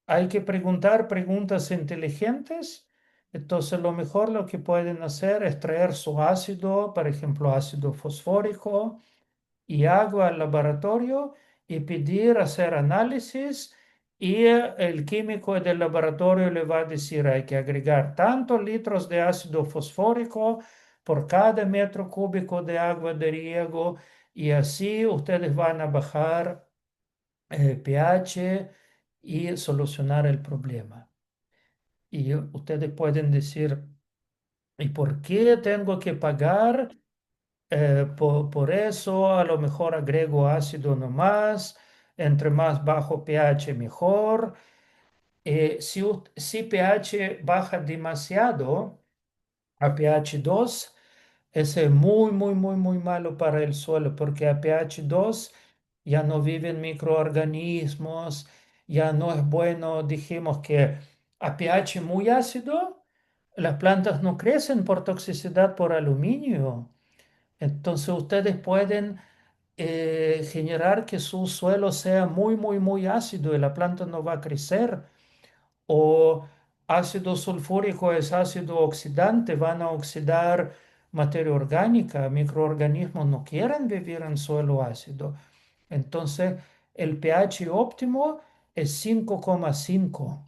hay que preguntar preguntas inteligentes. Entonces, lo mejor lo que pueden hacer es traer su ácido, por ejemplo, ácido fosfórico y agua al laboratorio y pedir hacer análisis y el químico del laboratorio le va a decir hay que agregar tantos litros de ácido fosfórico por cada metro cúbico de agua de riego y así ustedes van a bajar pH y solucionar el problema. Y ustedes pueden decir, ¿y por qué tengo que pagar por eso? A lo mejor agrego ácido nomás, entre más bajo pH mejor. Si pH baja demasiado a pH 2, ese es muy, muy, muy, muy malo para el suelo, porque a pH 2 ya no viven microorganismos, ya no es bueno, dijimos que a pH muy ácido, las plantas no crecen por toxicidad por aluminio. Entonces ustedes pueden generar que su suelo sea muy, muy, muy ácido y la planta no va a crecer. O ácido sulfúrico es ácido oxidante, van a oxidar materia orgánica, microorganismos no quieren vivir en suelo ácido. Entonces, el pH óptimo es 5,5.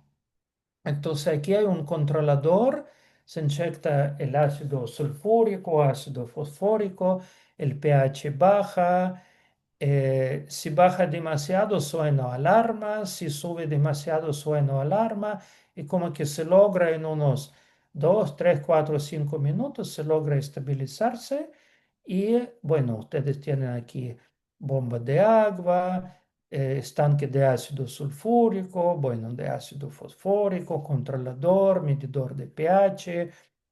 Entonces aquí hay un controlador, se inyecta el ácido sulfúrico, ácido fosfórico, el pH baja, si baja demasiado suena alarma, si sube demasiado suena alarma y como que se logra en unos 2, 3, 4, 5 minutos, se logra estabilizarse y bueno, ustedes tienen aquí bomba de agua, estanque de ácido sulfúrico, bueno, de ácido fosfórico, controlador, medidor de pH.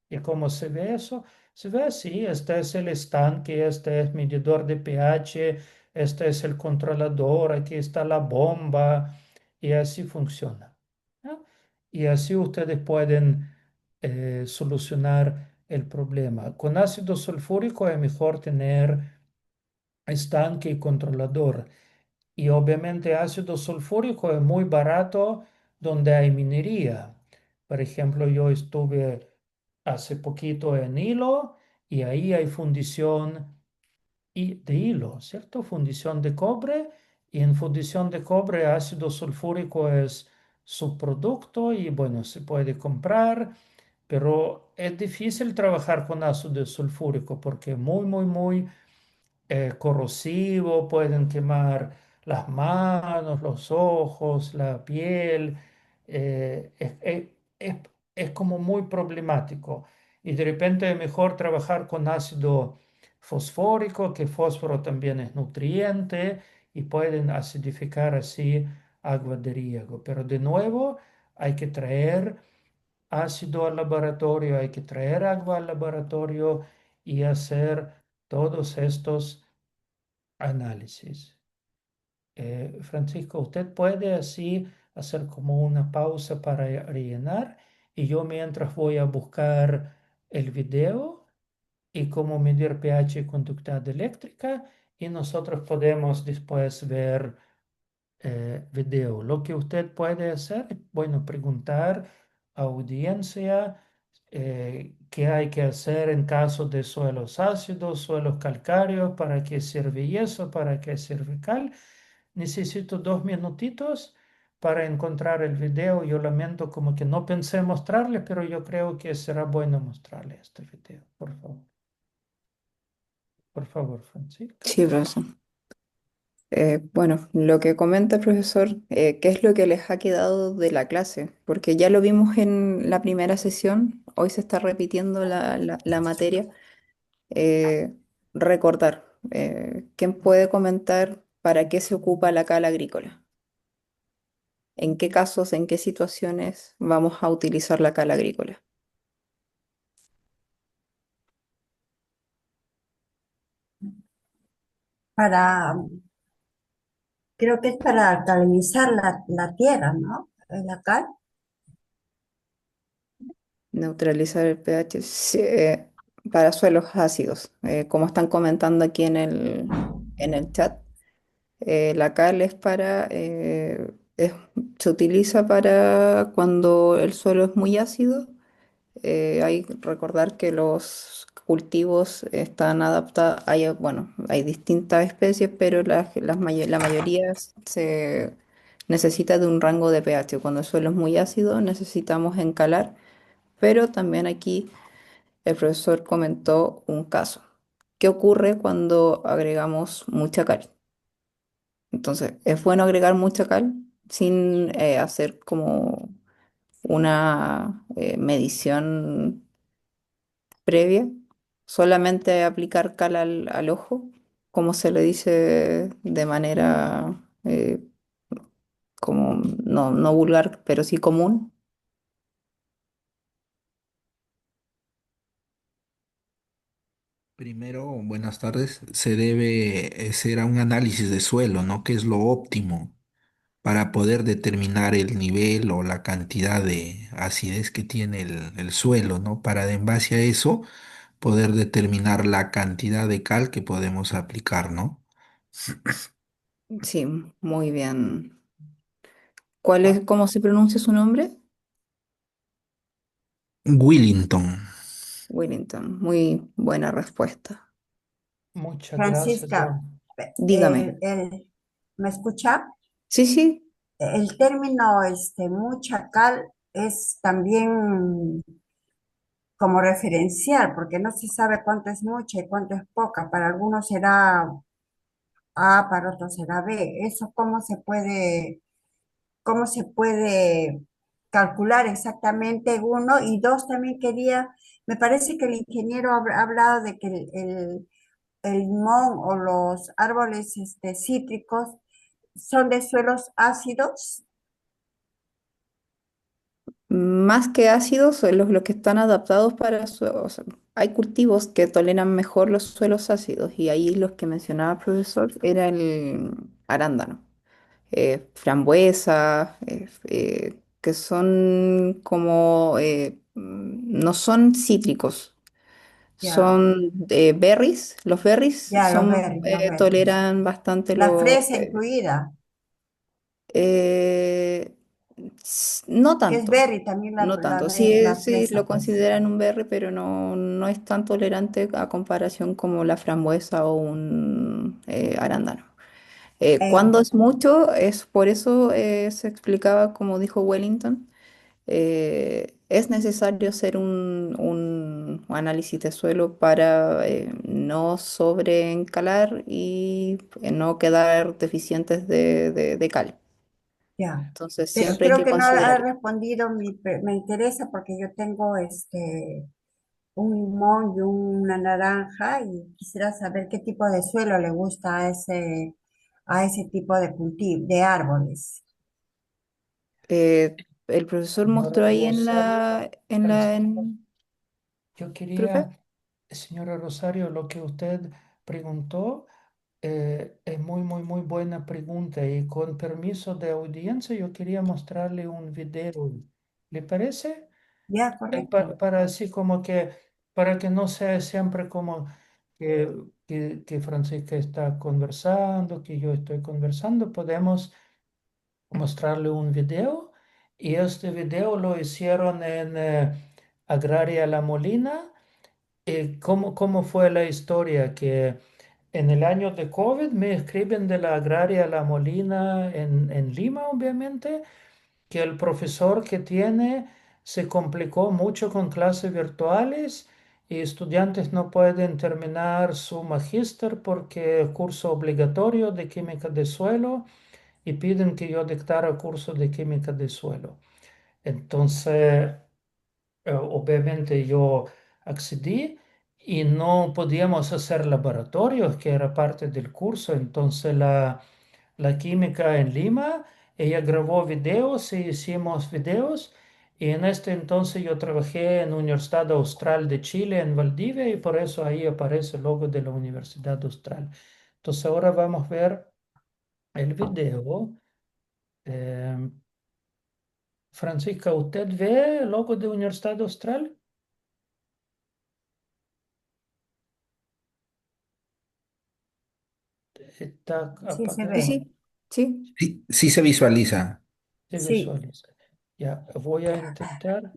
¿Y cómo se ve eso? Se ve así, este es el estanque, este es medidor de pH, este es el controlador, aquí está la bomba y así funciona, ¿no? Y así ustedes pueden solucionar el problema. Con ácido sulfúrico es mejor tener estanque y controlador. Y obviamente ácido sulfúrico es muy barato donde hay minería. Por ejemplo, yo estuve hace poquito en hilo y ahí hay fundición de hilo, ¿cierto? Fundición de cobre y en fundición de cobre ácido sulfúrico es subproducto y bueno, se puede comprar, pero es difícil trabajar con ácido sulfúrico porque es muy corrosivo, pueden quemar las manos, los ojos, la piel, es es como muy problemático. Y de repente es mejor trabajar con ácido fosfórico, que fósforo también es nutriente y pueden acidificar así agua de riego. Pero de nuevo hay que traer ácido al laboratorio, hay que traer agua al laboratorio y hacer todos estos análisis. Francisco, usted puede así hacer como una pausa para rellenar y yo mientras voy a buscar el video y cómo medir pH y conductividad eléctrica y nosotros podemos después ver video. Lo que usted puede hacer, bueno, preguntar a audiencia qué hay que hacer en caso de suelos ácidos, suelos calcáreos, para qué sirve yeso, para qué sirve cal. Necesito 2 minutitos para encontrar el video. Yo lamento como que no pensé mostrarle, pero yo creo que será bueno mostrarle este video. Por favor, Francisca. Sí, profesor. Bueno, lo que comenta el profesor, ¿qué es lo que les ha quedado de la clase? Porque ya lo vimos en la primera sesión, hoy se está repitiendo la materia. Eh, Recordar, ¿quién puede comentar para qué se ocupa la cal agrícola? ¿En qué casos, en qué situaciones vamos a utilizar la cal agrícola? Para, creo que es para alcalinizar la tierra, ¿no? La cal. Neutralizar el pH sí, para suelos ácidos. Como están comentando aquí en el chat, la cal es se utiliza para cuando el suelo es muy ácido. Hay que recordar que los cultivos están adaptados, bueno, hay distintas especies, pero la mayoría se necesita de un rango de pH. Cuando el suelo es muy ácido, necesitamos encalar, pero también aquí el profesor comentó un caso. ¿Qué ocurre cuando agregamos mucha cal? Entonces, es bueno agregar mucha cal sin hacer como una medición previa, solamente aplicar cal al ojo, como se le dice de manera como no vulgar, pero sí común. Primero, buenas tardes, se debe hacer un análisis de suelo, ¿no? ¿Qué es lo óptimo para poder determinar el nivel o la cantidad de acidez que tiene el suelo, ¿no? Para en base a eso poder determinar la cantidad de cal que podemos aplicar, ¿no? Sí, muy bien. ¿Cuál Ah, es, cómo se pronuncia su nombre? Willington. Wellington. Muy buena respuesta. muchas gracias. Francisca, Dígame. ¿me escucha? Sí, sí. El término mucha cal es también como referencial, porque no se sabe cuánto es mucha y cuánto es poca. Para algunos será A, para otros será B. ¿Eso cómo se puede calcular exactamente uno? Y dos, también me parece que el ingeniero ha hablado de que el limón o los árboles cítricos son de suelos ácidos. Más que ácidos, son los que están adaptados para suelos. Hay cultivos que toleran mejor los suelos ácidos y ahí los que mencionaba el profesor era el arándano, frambuesa, que son como, no son cítricos, Ya, son berries. Los berries ya, son, los berries. toleran bastante La fresa incluida. No Es tanto, berry también no tanto. Sí, la sí lo fresa, pues. consideran un berry, pero no, no es tan tolerante a comparación como la frambuesa o un arándano. Cuando Eh, es mucho, es por eso se explicaba, como dijo Wellington, es necesario hacer un análisis de suelo para no sobreencalar y no quedar deficientes de cal. ya. Entonces Pero siempre hay creo que que no ha considerarlo. respondido me interesa porque yo tengo un limón y una naranja y quisiera saber qué tipo de suelo le gusta a ese tipo de cultivo, de árboles. El profesor Señora mostró ahí Rosario, yo profe. quería, señora Rosario, lo que usted preguntó es muy, muy, muy buena pregunta y con permiso de audiencia yo quería mostrarle un video. ¿Le parece? Ya, correcto. Para así como que, para que no sea siempre como que Francisca está conversando, que yo estoy conversando, podemos mostrarle un video y este video lo hicieron en Agraria La Molina. ¿Cómo fue la historia? Que en el año de COVID me escriben de la Agraria La Molina en Lima, obviamente, que el profesor que tiene se complicó mucho con clases virtuales y estudiantes no pueden terminar su magíster porque es curso obligatorio de química de suelo y piden que yo dictara curso de química de suelo. Entonces, obviamente yo accedí y no podíamos hacer laboratorios, que era parte del curso. Entonces, la química en Lima, ella grabó videos y hicimos videos. Y en este entonces yo trabajé en la Universidad Austral de Chile, en Valdivia, y por eso ahí aparece el logo de la Universidad Austral. Entonces ahora vamos a ver el video. Eh, Francisca, ¿usted ve el logo de Universidad Austral? Está Sí se Sí, apagado. ve. sí, sí. Sí, sí se visualiza. Se Sí. visualiza. Ya, voy a intentar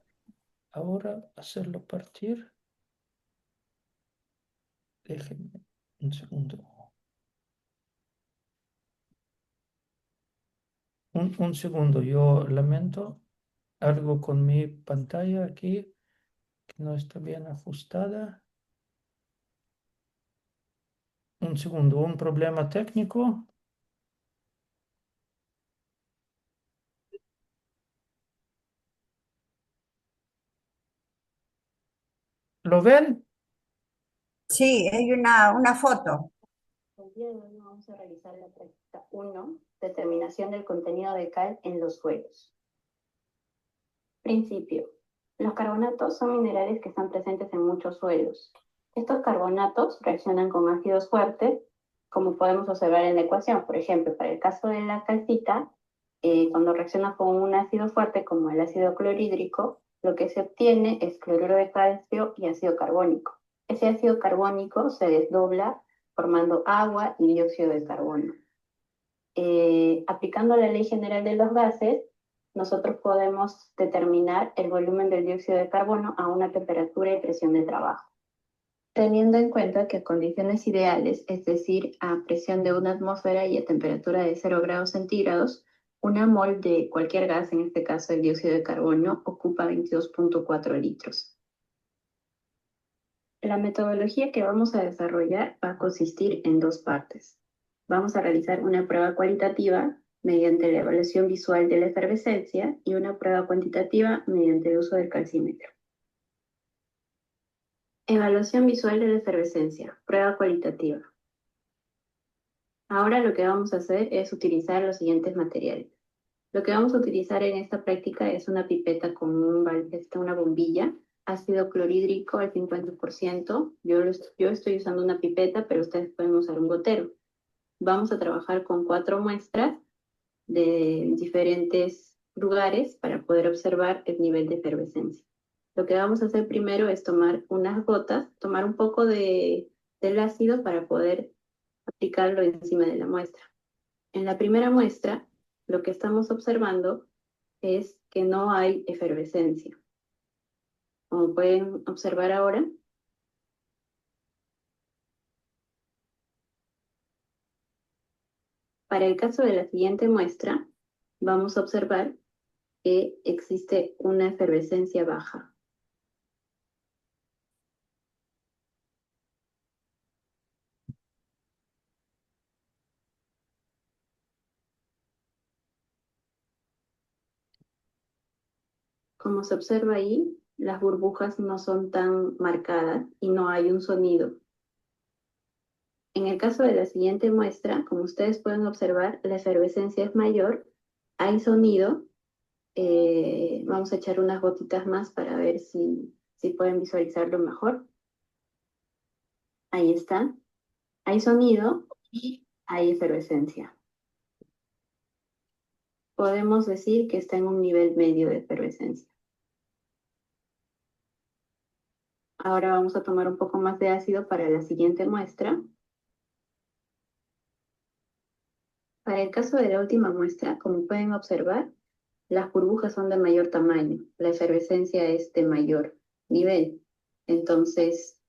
ahora hacerlo partir. Déjenme un segundo. Un segundo, yo lamento algo con mi pantalla aquí que no está bien ajustada. Un segundo, un problema técnico. ¿Lo ven? Sí, hay una foto. El día de hoy vamos a realizar la práctica 1, determinación del contenido de cal en los suelos. Principio. Los carbonatos son minerales que están presentes en muchos suelos. Estos carbonatos reaccionan con ácidos fuertes, como podemos observar en la ecuación. Por ejemplo, para el caso de la calcita, cuando reacciona con un ácido fuerte como el ácido clorhídrico, lo que se obtiene es cloruro de calcio y ácido carbónico. Ese ácido carbónico se desdobla formando agua y dióxido de carbono. Aplicando la ley general de los gases, nosotros podemos determinar el volumen del dióxido de carbono a una temperatura y presión de trabajo. Teniendo en cuenta que a condiciones ideales, es decir, a presión de una atmósfera y a temperatura de 0 grados centígrados, una mol de cualquier gas, en este caso el dióxido de carbono, ocupa 22.4 litros. La metodología que vamos a desarrollar va a consistir en dos partes. Vamos a realizar una prueba cualitativa mediante la evaluación visual de la efervescencia y una prueba cuantitativa mediante el uso del calcímetro. Evaluación visual de la efervescencia, prueba cualitativa. Ahora lo que vamos a hacer es utilizar los siguientes materiales. Lo que vamos a utilizar en esta práctica es una pipeta con una bombilla, ácido clorhídrico al 50%. Yo estoy usando una pipeta, pero ustedes pueden usar un gotero. Vamos a trabajar con 4 muestras de diferentes lugares para poder observar el nivel de efervescencia. Lo que vamos a hacer primero es tomar unas gotas, tomar un poco del ácido para poder aplicarlo encima de la muestra. En la primera muestra, lo que estamos observando es que no hay efervescencia. Como pueden observar ahora, para el caso de la siguiente muestra, vamos a observar que existe una efervescencia baja. Como se observa ahí, las burbujas no son tan marcadas y no hay un sonido. En el caso de la siguiente muestra, como ustedes pueden observar, la efervescencia es mayor, hay sonido. Vamos a echar unas gotitas más para ver si pueden visualizarlo mejor. Ahí está. Hay sonido y hay efervescencia. Podemos decir que está en un nivel medio de efervescencia. Ahora vamos a tomar un poco más de ácido para la siguiente muestra. Para el caso de la última muestra, como pueden observar, las burbujas son de mayor tamaño, la efervescencia es de mayor nivel. Entonces,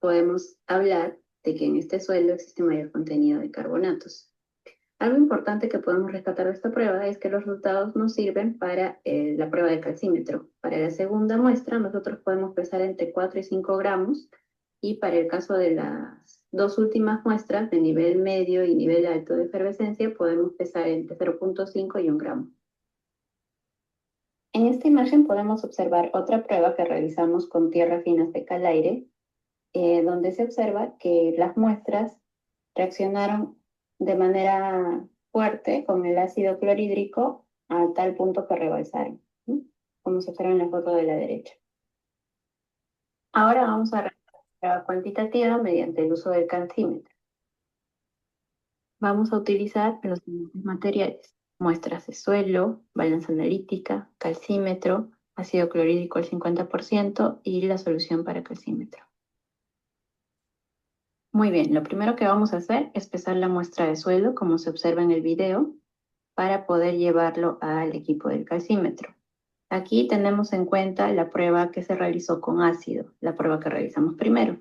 podemos hablar de que en este suelo existe mayor contenido de carbonatos. Algo importante que podemos rescatar de esta prueba es que los resultados nos sirven para la prueba de calcímetro. Para la segunda muestra, nosotros podemos pesar entre 4 y 5 gramos, y para el caso de las dos últimas muestras, de nivel medio y nivel alto de efervescencia, podemos pesar entre 0,5 y 1 gramo. En esta imagen podemos observar otra prueba que realizamos con tierra fina seca al aire, donde se observa que las muestras reaccionaron de manera fuerte con el ácido clorhídrico a tal punto que rebalsaron, ¿sí? Como se observa en la foto de la derecha. Ahora vamos a realizar la prueba cuantitativa mediante el uso del calcímetro. Vamos a utilizar los siguientes materiales: muestras de suelo, balanza analítica, calcímetro, ácido clorhídrico al 50% y la solución para calcímetro. Muy bien, lo primero que vamos a hacer es pesar la muestra de suelo, como se observa en el video, para poder llevarlo al equipo del calcímetro. Aquí tenemos en cuenta la prueba que se realizó con ácido, la prueba que realizamos primero.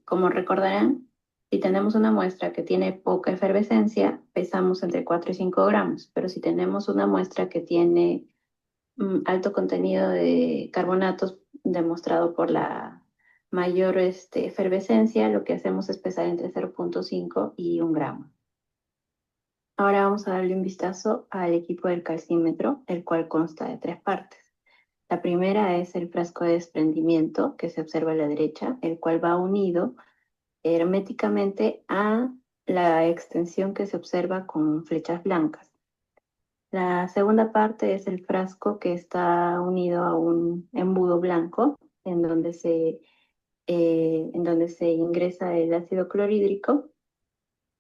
Como recordarán, si tenemos una muestra que tiene poca efervescencia, pesamos entre 4 y 5 gramos, pero si tenemos una muestra que tiene alto contenido de carbonatos demostrado por la mayor efervescencia, lo que hacemos es pesar entre 0,5 y 1 gramo. Ahora vamos a darle un vistazo al equipo del calcímetro, el cual consta de 3 partes. La primera es el frasco de desprendimiento, que se observa a la derecha, el cual va unido herméticamente a la extensión que se observa con flechas blancas. La segunda parte es el frasco, que está unido a un embudo blanco en donde se ingresa el ácido clorhídrico.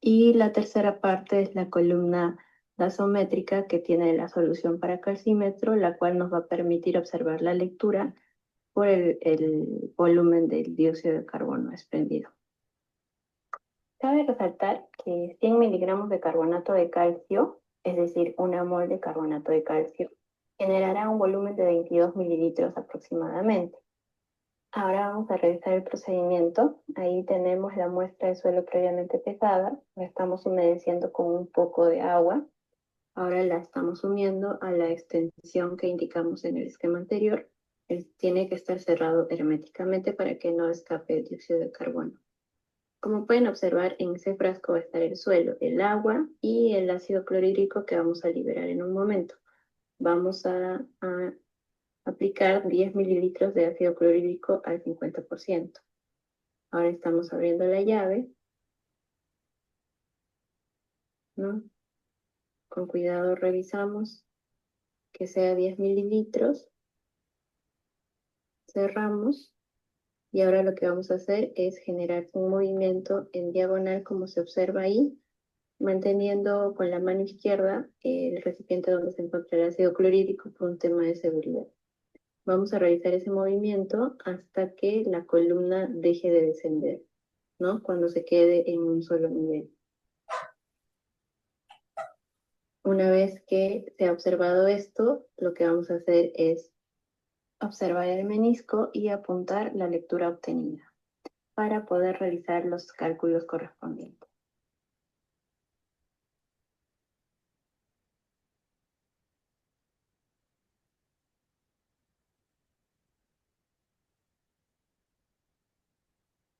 Y la tercera parte es la columna gasométrica, que tiene la solución para calcímetro, la cual nos va a permitir observar la lectura por el volumen del dióxido de carbono desprendido. Cabe resaltar que 100 miligramos de carbonato de calcio, es decir, 1 mol de carbonato de calcio, generará un volumen de 22 mililitros aproximadamente. Ahora vamos a realizar el procedimiento. Ahí tenemos la muestra de suelo previamente pesada. La estamos humedeciendo con un poco de agua. Ahora la estamos uniendo a la extensión que indicamos en el esquema anterior. Tiene que estar cerrado herméticamente para que no escape el dióxido de carbono. Como pueden observar, en ese frasco va a estar el suelo, el agua y el ácido clorhídrico que vamos a liberar en un momento. Vamos a aplicar 10 mililitros de ácido clorhídrico al 50%. Ahora estamos abriendo la llave, ¿no? Con cuidado revisamos que sea 10 mililitros. Cerramos. Y ahora lo que vamos a hacer es generar un movimiento en diagonal, como se observa ahí, manteniendo con la mano izquierda el recipiente donde se encuentra el ácido clorhídrico por un tema de seguridad. Vamos a realizar ese movimiento hasta que la columna deje de descender, ¿no? Cuando se quede en un solo nivel. Una vez que se ha observado esto, lo que vamos a hacer es observar el menisco y apuntar la lectura obtenida para poder realizar los cálculos correspondientes.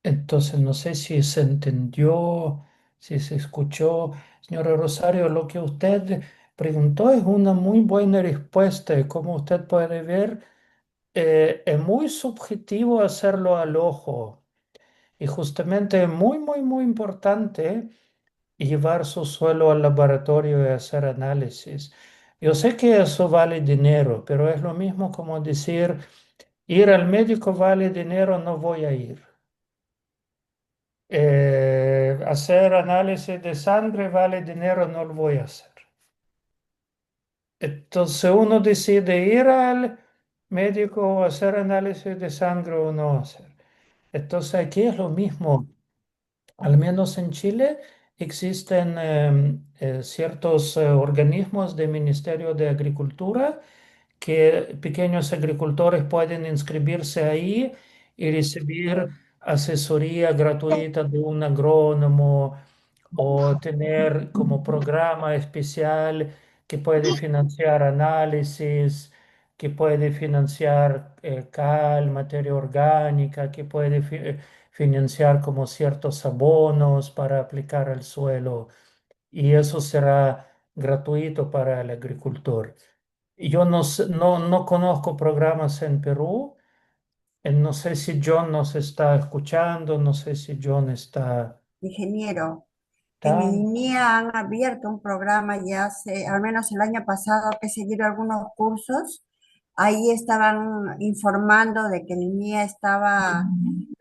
Entonces, no sé si se entendió, si se escuchó. Señora Rosario, lo que usted preguntó es una muy buena respuesta. Y como usted puede ver, es muy subjetivo hacerlo al ojo. Y justamente es muy, muy, muy importante llevar su suelo al laboratorio y hacer análisis. Yo sé que eso vale dinero, pero es lo mismo como decir, ir al médico vale dinero, no voy a ir. Hacer análisis de sangre vale dinero, no lo voy a hacer. Entonces uno decide ir al médico o hacer análisis de sangre o no hacer. Entonces aquí es lo mismo. Al menos en Chile existen ciertos organismos del Ministerio de Agricultura que pequeños agricultores pueden inscribirse ahí y recibir asesoría gratuita de un agrónomo o tener como programa especial que puede financiar análisis, que puede financiar cal, materia orgánica, que puede financiar como ciertos abonos para aplicar al suelo y eso será gratuito para el agricultor. Yo no conozco programas en Perú. No sé si John nos está escuchando, no sé si John está... Ingeniero, en el ¿Está? INIA han abierto un programa ya hace, al menos el año pasado, que he seguido algunos cursos. Ahí estaban informando de que el INIA estaba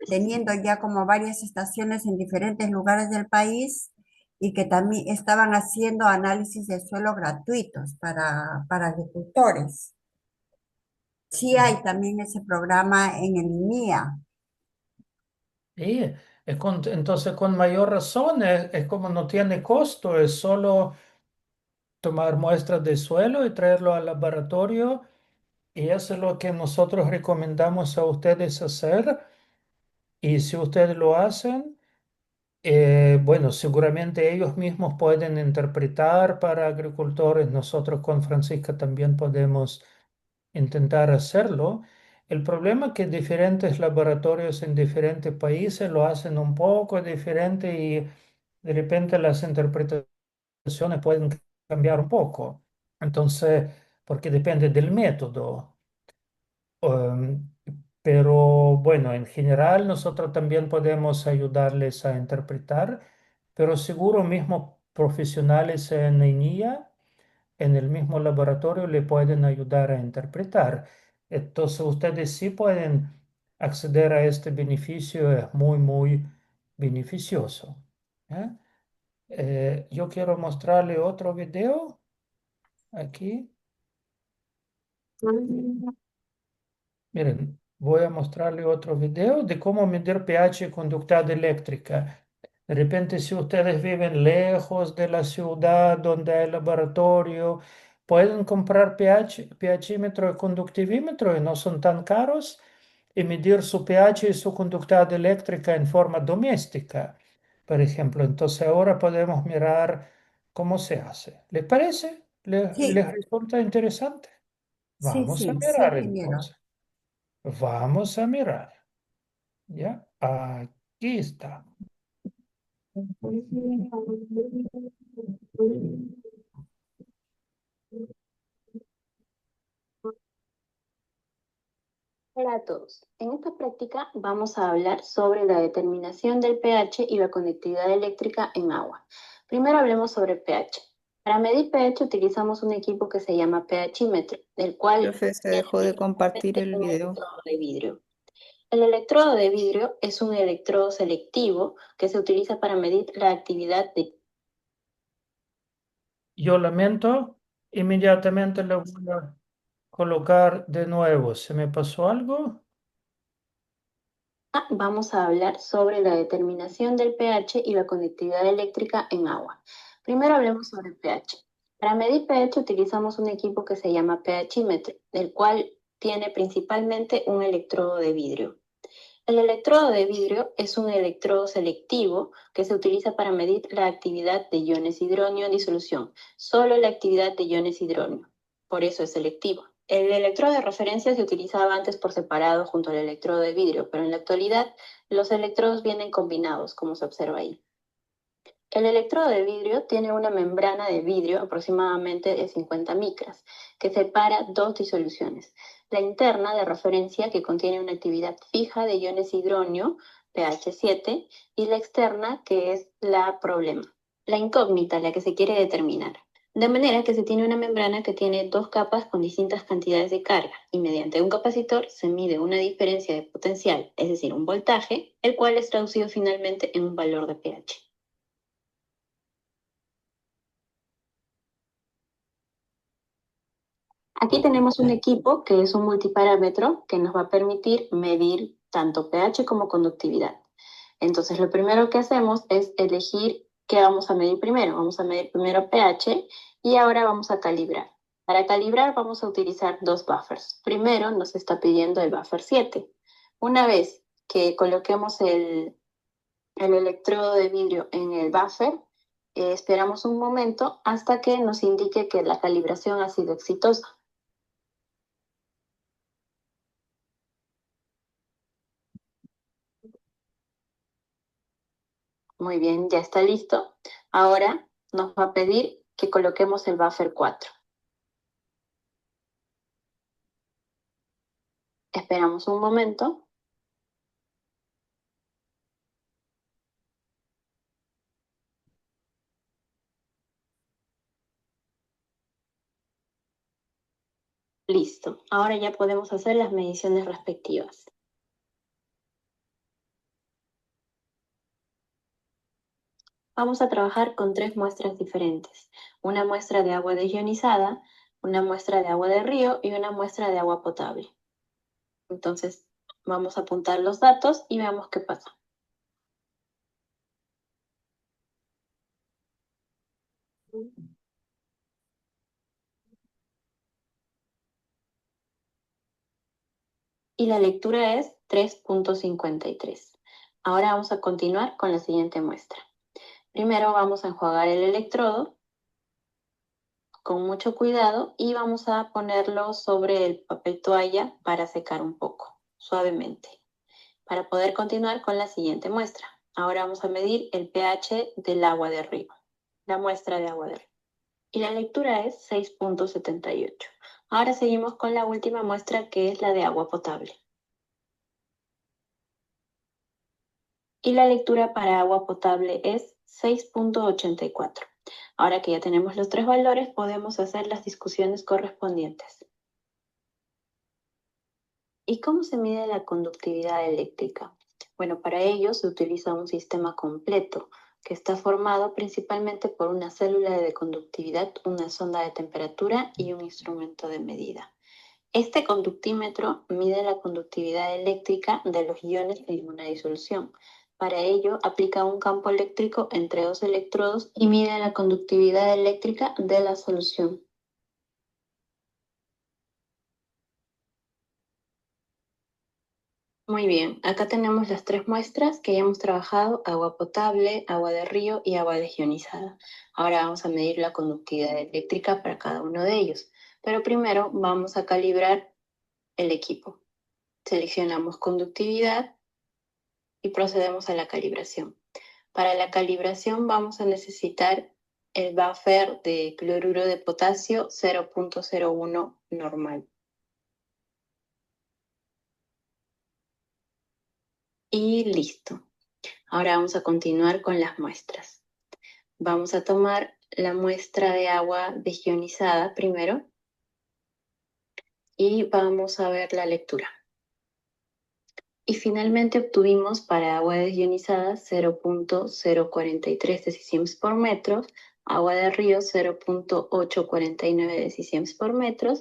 teniendo ya como varias estaciones en diferentes lugares del país y que también estaban haciendo análisis de suelo gratuitos para agricultores. Sí hay también ese programa en el INIA. Sí, entonces con mayor razón es como no tiene costo, es solo tomar muestras de suelo y traerlo al laboratorio y eso es lo que nosotros recomendamos a ustedes hacer y si ustedes lo hacen, bueno, seguramente ellos mismos pueden interpretar para agricultores, nosotros con Francisca también podemos intentar hacerlo. El problema es que diferentes laboratorios en diferentes países lo hacen un poco diferente y de repente las interpretaciones pueden cambiar un poco. Entonces, porque depende del método. Um, pero bueno, en general nosotros también podemos ayudarles a interpretar, pero seguro mismo profesionales en INIA en el mismo laboratorio le pueden ayudar a interpretar. Entonces ustedes sí pueden acceder a este beneficio, es muy, muy beneficioso. ¿Eh? Yo quiero mostrarle otro video aquí. Miren, voy a mostrarle otro video de cómo medir pH y conductividad eléctrica. De repente, si ustedes viven lejos de la ciudad donde hay laboratorio, pueden comprar pHímetro y conductivímetro y no son tan caros y medir su pH y su conductividad eléctrica en forma doméstica, por ejemplo. Entonces ahora podemos mirar cómo se hace. ¿Les parece? ¿Les Sí, resulta interesante? sí, Vamos a sí, sí, mirar ingeniero. entonces. Vamos a mirar. Ya, aquí está. Hola a todos. En esta práctica vamos a hablar sobre la determinación del pH y la conductividad eléctrica en agua. Primero hablemos sobre pH. Para medir pH utilizamos un equipo que se llama pHímetro, del cual Profe, se tiene dejó de compartir principalmente el un video. electrodo de vidrio. El electrodo de vidrio es un electrodo selectivo que se utiliza para medir la actividad de... Yo lamento, inmediatamente lo voy a colocar de nuevo. ¿Se me pasó algo? Vamos a hablar sobre la determinación del pH y la conductividad eléctrica en agua. Primero hablemos sobre el pH. Para medir pH utilizamos un equipo que se llama pHímetro, el cual tiene principalmente un electrodo de vidrio. El electrodo de vidrio es un electrodo selectivo que se utiliza para medir la actividad de iones hidróneo en disolución, solo la actividad de iones hidróneo, por eso es selectivo. El electrodo de referencia se utilizaba antes por separado junto al electrodo de vidrio, pero en la actualidad los electrodos vienen combinados, como se observa ahí. El electrodo de vidrio tiene una membrana de vidrio aproximadamente de 50 micras, que separa dos disoluciones. La interna de referencia, que contiene una actividad fija de iones hidróneo, pH 7, y la externa, que es la problema, la incógnita, la que se quiere determinar. De manera que se tiene una membrana que tiene dos capas con distintas cantidades de carga, y mediante un capacitor se mide una diferencia de potencial, es decir, un voltaje, el cual es traducido finalmente en un valor de pH. Aquí tenemos un equipo que es un multiparámetro que nos va a permitir medir tanto pH como conductividad. Entonces, lo primero que hacemos es elegir qué vamos a medir primero. Vamos a medir primero pH y ahora vamos a calibrar. Para calibrar vamos a utilizar dos buffers. Primero nos está pidiendo el buffer 7. Una vez que coloquemos el electrodo de vidrio en el buffer, esperamos un momento hasta que nos indique que la calibración ha sido exitosa. Muy bien, ya está listo. Ahora nos va a pedir que coloquemos el buffer 4. Esperamos un momento. Listo. Ahora ya podemos hacer las mediciones respectivas. Vamos a trabajar con tres muestras diferentes. Una muestra de agua desionizada, una muestra de agua de río y una muestra de agua potable. Entonces, vamos a apuntar los datos y veamos qué pasa. Y la lectura es 3.53. Ahora vamos a continuar con la siguiente muestra. Primero vamos a enjuagar el electrodo con mucho cuidado y vamos a ponerlo sobre el papel toalla para secar un poco, suavemente, para poder continuar con la siguiente muestra. Ahora vamos a medir el pH del agua de río, la muestra de agua de río. Y la lectura es 6.78. Ahora seguimos con la última muestra, que es la de agua potable. Y la lectura para agua potable es 6.84. Ahora que ya tenemos los tres valores, podemos hacer las discusiones correspondientes. ¿Y cómo se mide la conductividad eléctrica? Bueno, para ello se utiliza un sistema completo que está formado principalmente por una célula de conductividad, una sonda de temperatura y un instrumento de medida. Este conductímetro mide la conductividad eléctrica de los iones en una disolución. Para ello, aplica un campo eléctrico entre dos electrodos y mide la conductividad eléctrica de la solución. Muy bien, acá tenemos las tres muestras que ya hemos trabajado: agua potable, agua de río y agua desionizada. Ahora vamos a medir la conductividad eléctrica para cada uno de ellos. Pero primero vamos a calibrar el equipo. Seleccionamos conductividad y procedemos a la calibración. Para la calibración vamos a necesitar el buffer de cloruro de potasio 0.01 normal. Y listo. Ahora vamos a continuar con las muestras. Vamos a tomar la muestra de agua desionizada primero y vamos a ver la lectura. Y finalmente obtuvimos para agua desionizada 0.043 decisiemens por metro, agua de río 0.849 decisiemens por metro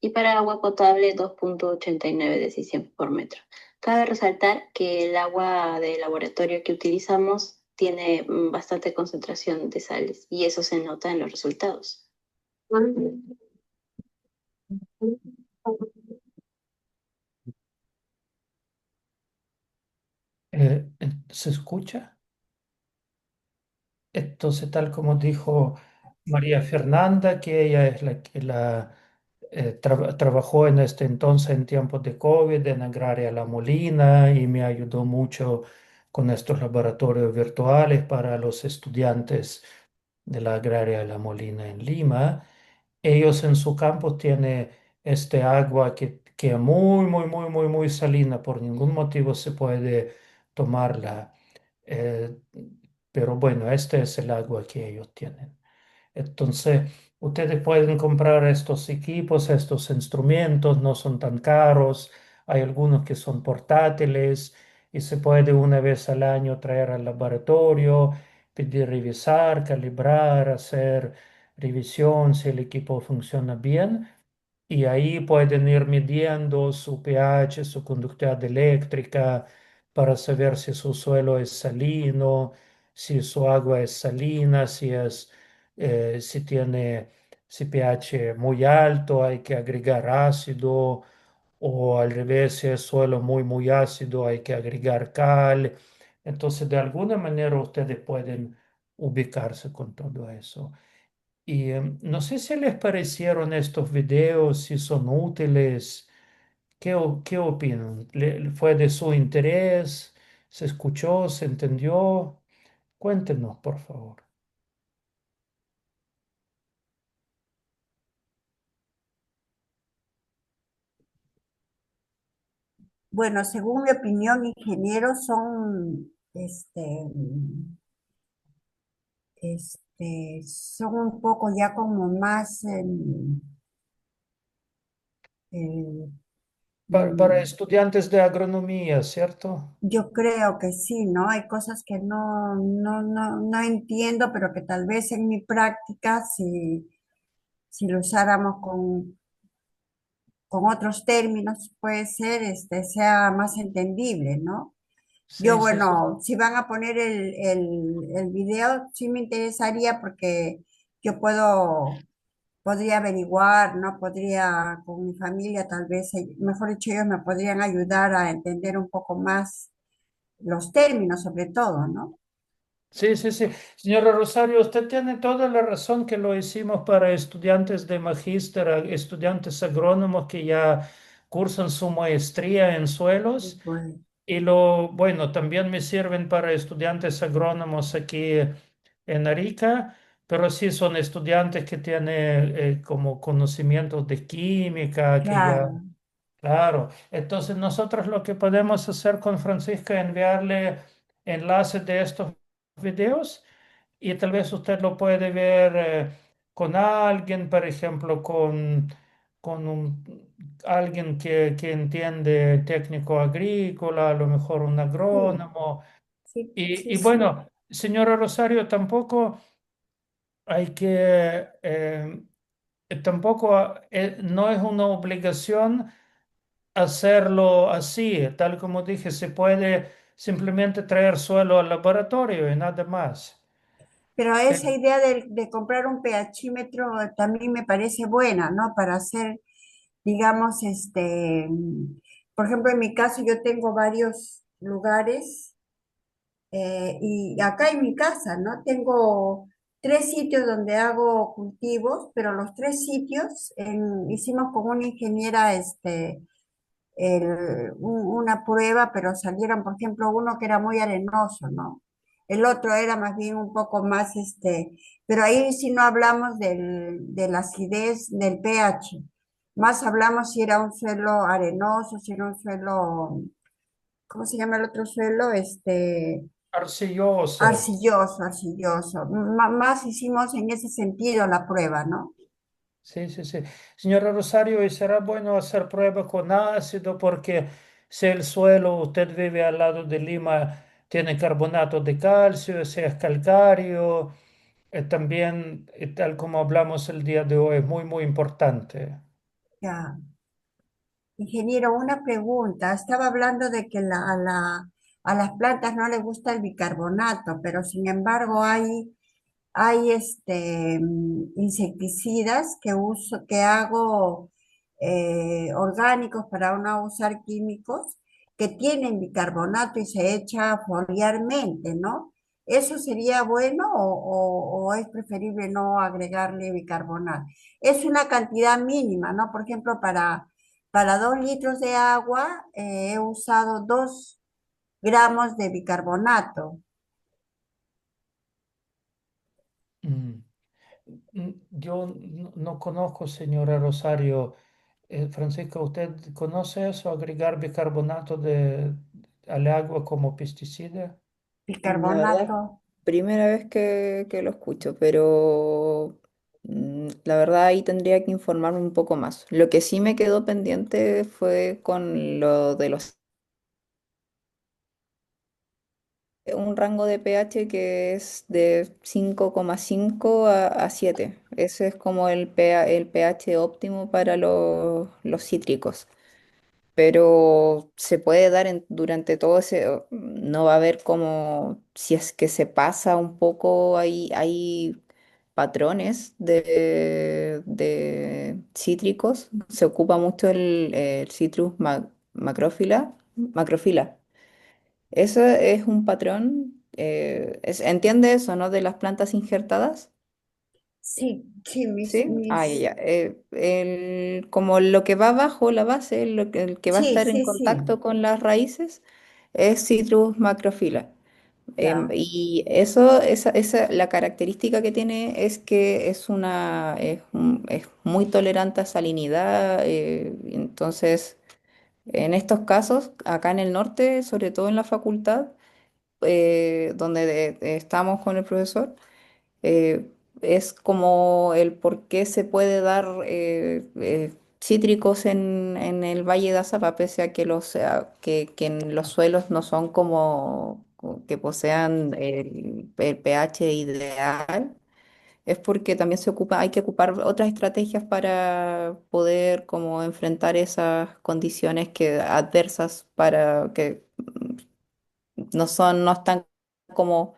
y para agua potable 2.89 decisiemens por metro. Cabe resaltar que el agua de laboratorio que utilizamos tiene bastante concentración de sales y eso se nota en los resultados. ¿Se escucha? Entonces, tal como dijo María Fernanda, que ella es la que trabajó en este entonces en tiempos de COVID en Agraria La Molina y me ayudó mucho con estos laboratorios virtuales para los estudiantes de la Agraria La Molina en Lima. Ellos en su campo tienen este agua que es muy, muy, muy, muy, muy salina. Por ningún motivo se puede tomarla. Eh, pero bueno, este es el agua que ellos tienen. Entonces, ustedes pueden comprar estos equipos, estos instrumentos, no son tan caros. Hay algunos que son portátiles y se puede una vez al año traer al laboratorio, pedir revisar, calibrar, hacer revisión si el equipo funciona bien. Y ahí pueden ir midiendo su pH, su conductividad eléctrica, para saber si su suelo es salino, si su agua es salina, si tiene si pH muy alto, hay que agregar ácido, o al revés, si es suelo muy, muy ácido, hay que agregar cal. Entonces, de alguna manera ustedes pueden ubicarse con todo eso. Y no sé si les parecieron estos videos, si son útiles. ¿Qué opinan? ¿Fue de su interés? ¿Se escuchó? ¿Se entendió? Cuéntenos, por favor. Bueno, según mi opinión, ingenieros son, son un poco ya como más, eh, Para mm, estudiantes de agronomía, ¿cierto? yo creo que sí, ¿no? Hay cosas que no entiendo, pero que tal vez en mi práctica, si lo usáramos con otros términos, puede ser, sea más entendible, ¿no? Yo, Sí, sí, sí. bueno, si van a poner el video, sí me interesaría porque yo podría averiguar, ¿no? Podría, con mi familia, tal vez, mejor dicho, ellos me podrían ayudar a entender un poco más los términos, sobre todo, ¿no? Sí, sí, sí. Señora Rosario, usted tiene toda la razón que lo hicimos para estudiantes de magíster, estudiantes agrónomos que ya cursan su maestría en Y suelos. pues, Y bueno, también me sirven para estudiantes agrónomos aquí en Arica, pero sí son estudiantes que tienen como conocimientos de química, que ya, claro, claro. Entonces nosotros lo que podemos hacer con Francisca es enviarle enlaces de estos videos y tal vez usted lo puede ver con alguien, por ejemplo, con alguien que entiende técnico agrícola, a lo mejor un sí, agrónomo. sí, sí, Y sí. bueno, señora Rosario, tampoco hay que, tampoco no es una obligación hacerlo así, tal como dije, se puede simplemente traer suelo al laboratorio y nada más. Pero Eh, esa idea de comprar un pHímetro también me parece buena, ¿no? Para hacer, digamos, por ejemplo, en mi caso yo tengo varios lugares y acá en mi casa, ¿no? Tengo tres sitios donde hago cultivos, pero los tres sitios hicimos con una ingeniera una prueba, pero salieron, por ejemplo, uno que era muy arenoso, ¿no? El otro era más bien un poco más, pero ahí sí no hablamos de la acidez del pH, más hablamos si era un suelo arenoso, si era un suelo, ¿cómo se llama el otro suelo? Arcilloso. Arcilloso, arcilloso. Más hicimos en ese sentido la prueba, ¿no? Sí, sí, sí. Señora Rosario, y será bueno hacer prueba con ácido porque si el suelo, usted vive al lado de Lima, tiene carbonato de calcio, si es calcáreo, también, tal como hablamos el día de hoy, es muy, muy importante. Ya. Ingeniero, una pregunta. Estaba hablando de que a las plantas no les gusta el bicarbonato, pero sin embargo hay hay insecticidas que uso, que hago orgánicos para no usar químicos que tienen bicarbonato y se echa foliarmente, ¿no? ¿Eso sería bueno o es preferible no agregarle bicarbonato? Es una cantidad mínima, ¿no? Por ejemplo, para 2 litros de agua he usado 2 gramos de bicarbonato. Mm. Yo no conozco, señora Rosario. Francisca, ¿usted conoce eso? Agregar bicarbonato al agua como pesticida. La verdad, Bicarbonato. primera vez que lo escucho, pero la verdad ahí tendría que informarme un poco más. Lo que sí me quedó pendiente fue con lo de los un rango de pH que es de 5,5 a 7. Ese es como el pH óptimo para los cítricos. Pero se puede dar durante todo ese, no va a haber como, si es que se pasa un poco, hay patrones de cítricos, se ocupa mucho el Citrus macrófila. Ese es un patrón, ¿entiende eso, no? De las plantas injertadas. Sí, sí, ¿Sí? Ah, ya, ya. Como lo que va abajo, la base, el que va a sí, estar en sí, sí, contacto con las raíces, es Citrus macrophylla. ya. Y eso, la característica que tiene es que es muy tolerante a salinidad. Entonces, en estos casos, acá en el norte, sobre todo en la facultad, donde estamos con el profesor, eh, es como el por qué se puede dar cítricos en el Valle de Azapa, pese a que que en los suelos no son como que posean el pH ideal. Es porque también hay que ocupar otras estrategias para poder como enfrentar esas condiciones adversas para que no están como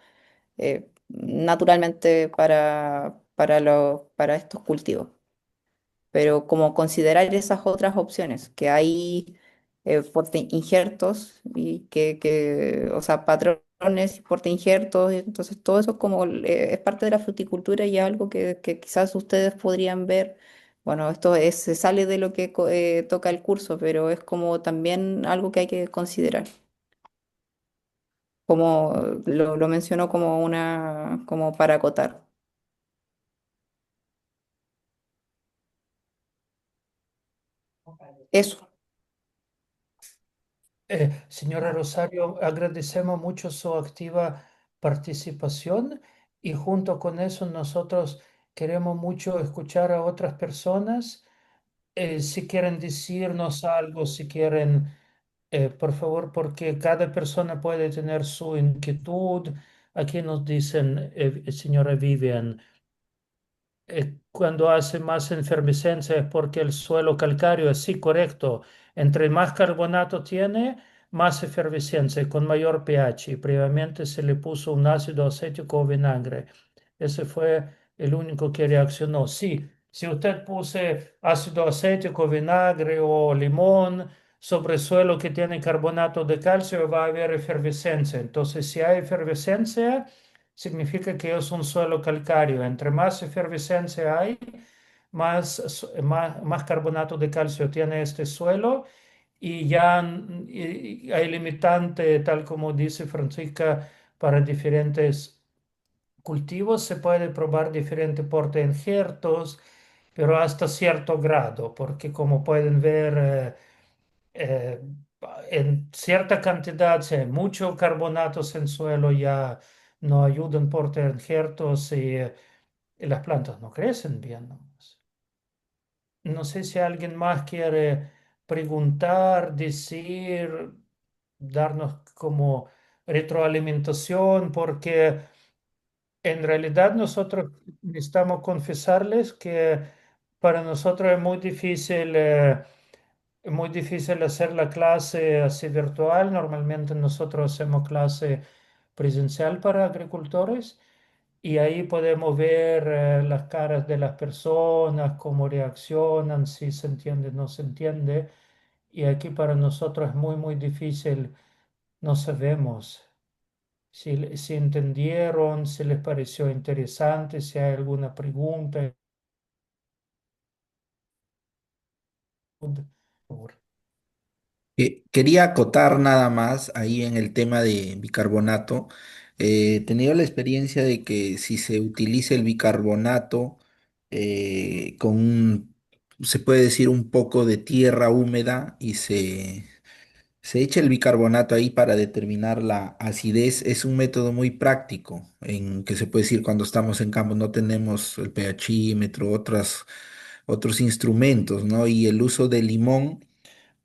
naturalmente para estos cultivos. Pero como considerar esas otras opciones, que hay injertos o sea, patrones y injertos, entonces todo eso como es parte de la fruticultura y algo que quizás ustedes podrían ver. Bueno, se sale de lo que toca el curso, pero es como también algo que hay que considerar. Como lo menciono como para acotar. Eso. Señora Ah, Rosario, agradecemos mucho su activa participación y junto con eso nosotros queremos mucho escuchar a otras personas. Si quieren decirnos algo, si quieren, por favor, porque cada persona puede tener su inquietud. Aquí nos dicen, señora Vivian. Cuando hace más efervescencia es porque el suelo calcáreo es sí correcto. Entre más carbonato tiene, más efervescencia, con mayor pH. Y previamente se le puso un ácido acético o vinagre. Ese fue el único que reaccionó. Sí, si usted puse ácido acético, vinagre o limón sobre suelo que tiene carbonato de calcio, va a haber efervescencia. Entonces, si hay efervescencia, significa que es un suelo calcáreo. Entre más efervescencia hay, más carbonato de calcio tiene este suelo y ya y hay limitante, tal como dice Francisca, para diferentes cultivos. Se puede probar diferente porte de injertos, pero hasta cierto grado, porque como pueden ver, eh, en cierta cantidad, si hay mucho carbonatos en suelo, ya no ayudan por injertos y las plantas no crecen bien nomás. No sé si alguien más quiere preguntar, decir, darnos como retroalimentación, porque en realidad nosotros necesitamos confesarles que para nosotros es muy difícil hacer la clase así virtual. Normalmente nosotros hacemos clase presencial para agricultores y ahí podemos ver las caras de las personas, cómo reaccionan, si se entiende o no se entiende. Y aquí para nosotros es muy, muy difícil, no sabemos si entendieron, si les pareció interesante, si hay alguna pregunta. Por favor. Quería acotar nada más ahí en el tema de bicarbonato. He tenido la experiencia de que si se utiliza el bicarbonato con se puede decir un poco de tierra húmeda y se echa el bicarbonato ahí para determinar la acidez, es un método muy práctico en que se puede decir cuando estamos en campo no tenemos el pHímetro, otros instrumentos, ¿no? Y el uso de limón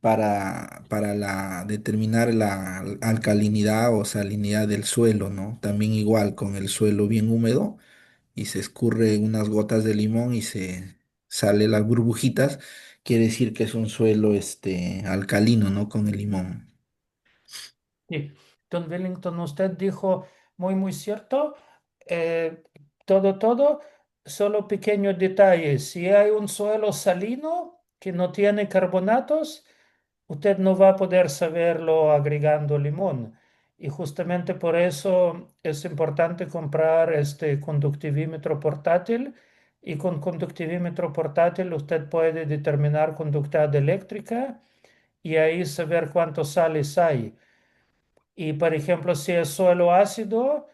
para determinar la alcalinidad o salinidad del suelo, ¿no? También igual con el suelo bien húmedo y se escurre unas gotas de limón y se sale las burbujitas, quiere decir que es un suelo alcalino, ¿no? Con el limón. Sí, don Wellington, usted dijo muy, muy cierto. eh, todo, solo pequeños detalles. Si hay un suelo salino que no tiene carbonatos, usted no va a poder saberlo agregando limón. Y justamente por eso es importante comprar este conductivímetro portátil. Y con conductivímetro portátil usted puede determinar conductividad eléctrica y ahí saber cuántos sales hay. Y por ejemplo, si es suelo ácido,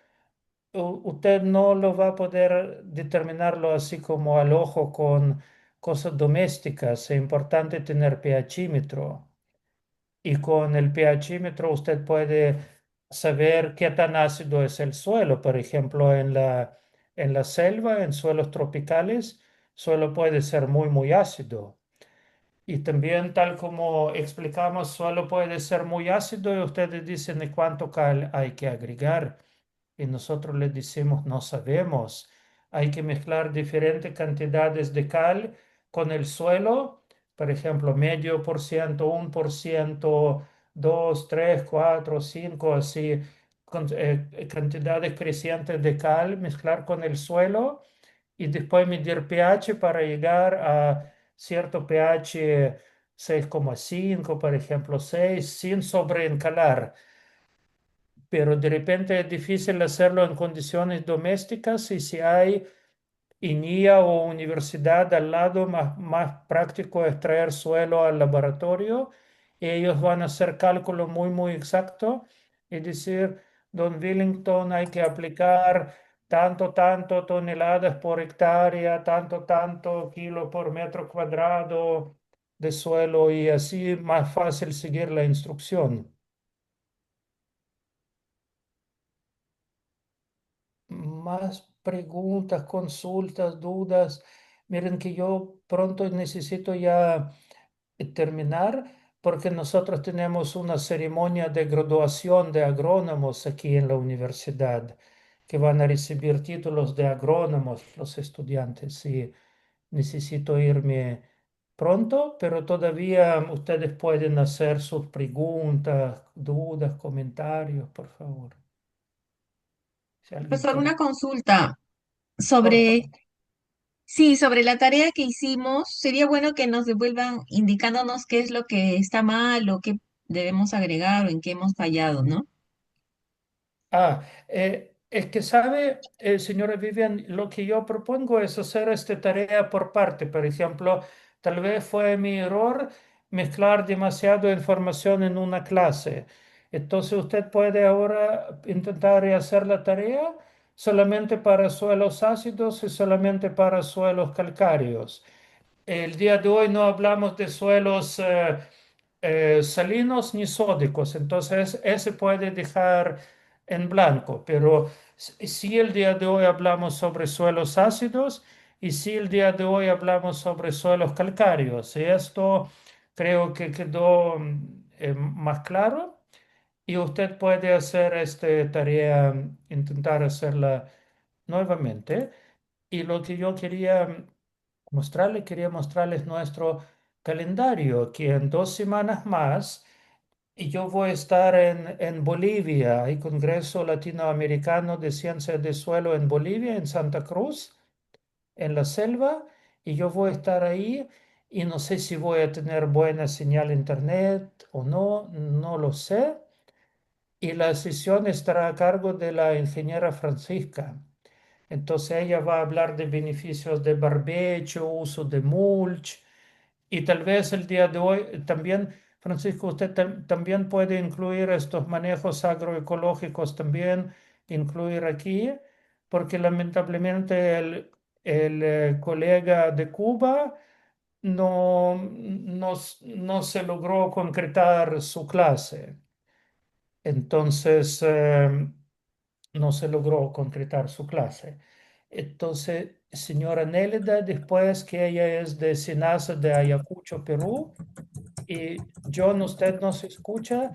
usted no lo va a poder determinarlo así como al ojo con cosas domésticas. Es importante tener pHímetro. Y con el pHímetro usted puede saber qué tan ácido es el suelo. Por ejemplo, en la selva, en suelos tropicales, suelo puede ser muy, muy ácido. Y también, tal como explicamos, suelo puede ser muy ácido y ustedes dicen de cuánto cal hay que agregar. Y nosotros les decimos, no sabemos. Hay que mezclar diferentes cantidades de cal con el suelo, por ejemplo, medio por ciento, 1%, 2, 3, 4, 5, así, cantidades crecientes de cal, mezclar con el suelo y después medir pH para llegar a cierto pH 6,5, por ejemplo, 6, sin sobreencalar. Pero de repente es difícil hacerlo en condiciones domésticas y si hay INIA o universidad al lado, más práctico es traer suelo al laboratorio. Ellos van a hacer cálculo muy, muy exacto y decir, don Willington, hay que aplicar tanto toneladas por hectárea, tanto kilo por metro cuadrado de suelo y así más fácil seguir la instrucción. Más preguntas, consultas, dudas. Miren que yo pronto necesito ya terminar porque nosotros tenemos una ceremonia de graduación de agrónomos aquí en la universidad que van a recibir títulos de agrónomos los estudiantes y necesito irme pronto, pero todavía ustedes pueden hacer sus preguntas, dudas, comentarios, por favor. Si alguien Profesor, tiene, una consulta por sobre, favor. sí, sobre la tarea que hicimos. Sería bueno que nos devuelvan indicándonos qué es lo que está mal o qué debemos agregar o en qué hemos fallado, ¿no? Es que sabe, señora Vivian, lo que yo propongo es hacer esta tarea por parte. Por ejemplo, tal vez fue mi error mezclar demasiado información en una clase. Entonces usted puede ahora intentar hacer la tarea solamente para suelos ácidos y solamente para suelos calcáreos. El día de hoy no hablamos de suelos salinos ni sódicos, entonces ese puede dejar en blanco, pero sí el día de hoy hablamos sobre suelos ácidos y sí el día de hoy hablamos sobre suelos calcáreos. Y esto creo que quedó más claro y usted puede hacer esta tarea, intentar hacerla nuevamente. Y lo que yo quería mostrarles nuestro calendario, que en 2 semanas más Y yo voy a estar en Bolivia, hay Congreso Latinoamericano de Ciencias de Suelo en Bolivia, en Santa Cruz, en la selva, y yo voy a estar ahí y no sé si voy a tener buena señal internet o no, no lo sé. Y la sesión estará a cargo de la ingeniera Francisca. Entonces ella va a hablar de beneficios de barbecho, uso de mulch y tal vez el día de hoy también, Francisco, usted también puede incluir estos manejos agroecológicos, también incluir aquí, porque lamentablemente el colega de Cuba no se logró concretar su clase. Entonces, no se logró concretar su clase. Entonces, señora Nélida, después que ella es de SENASA de Ayacucho, Perú, y John, usted nos escucha,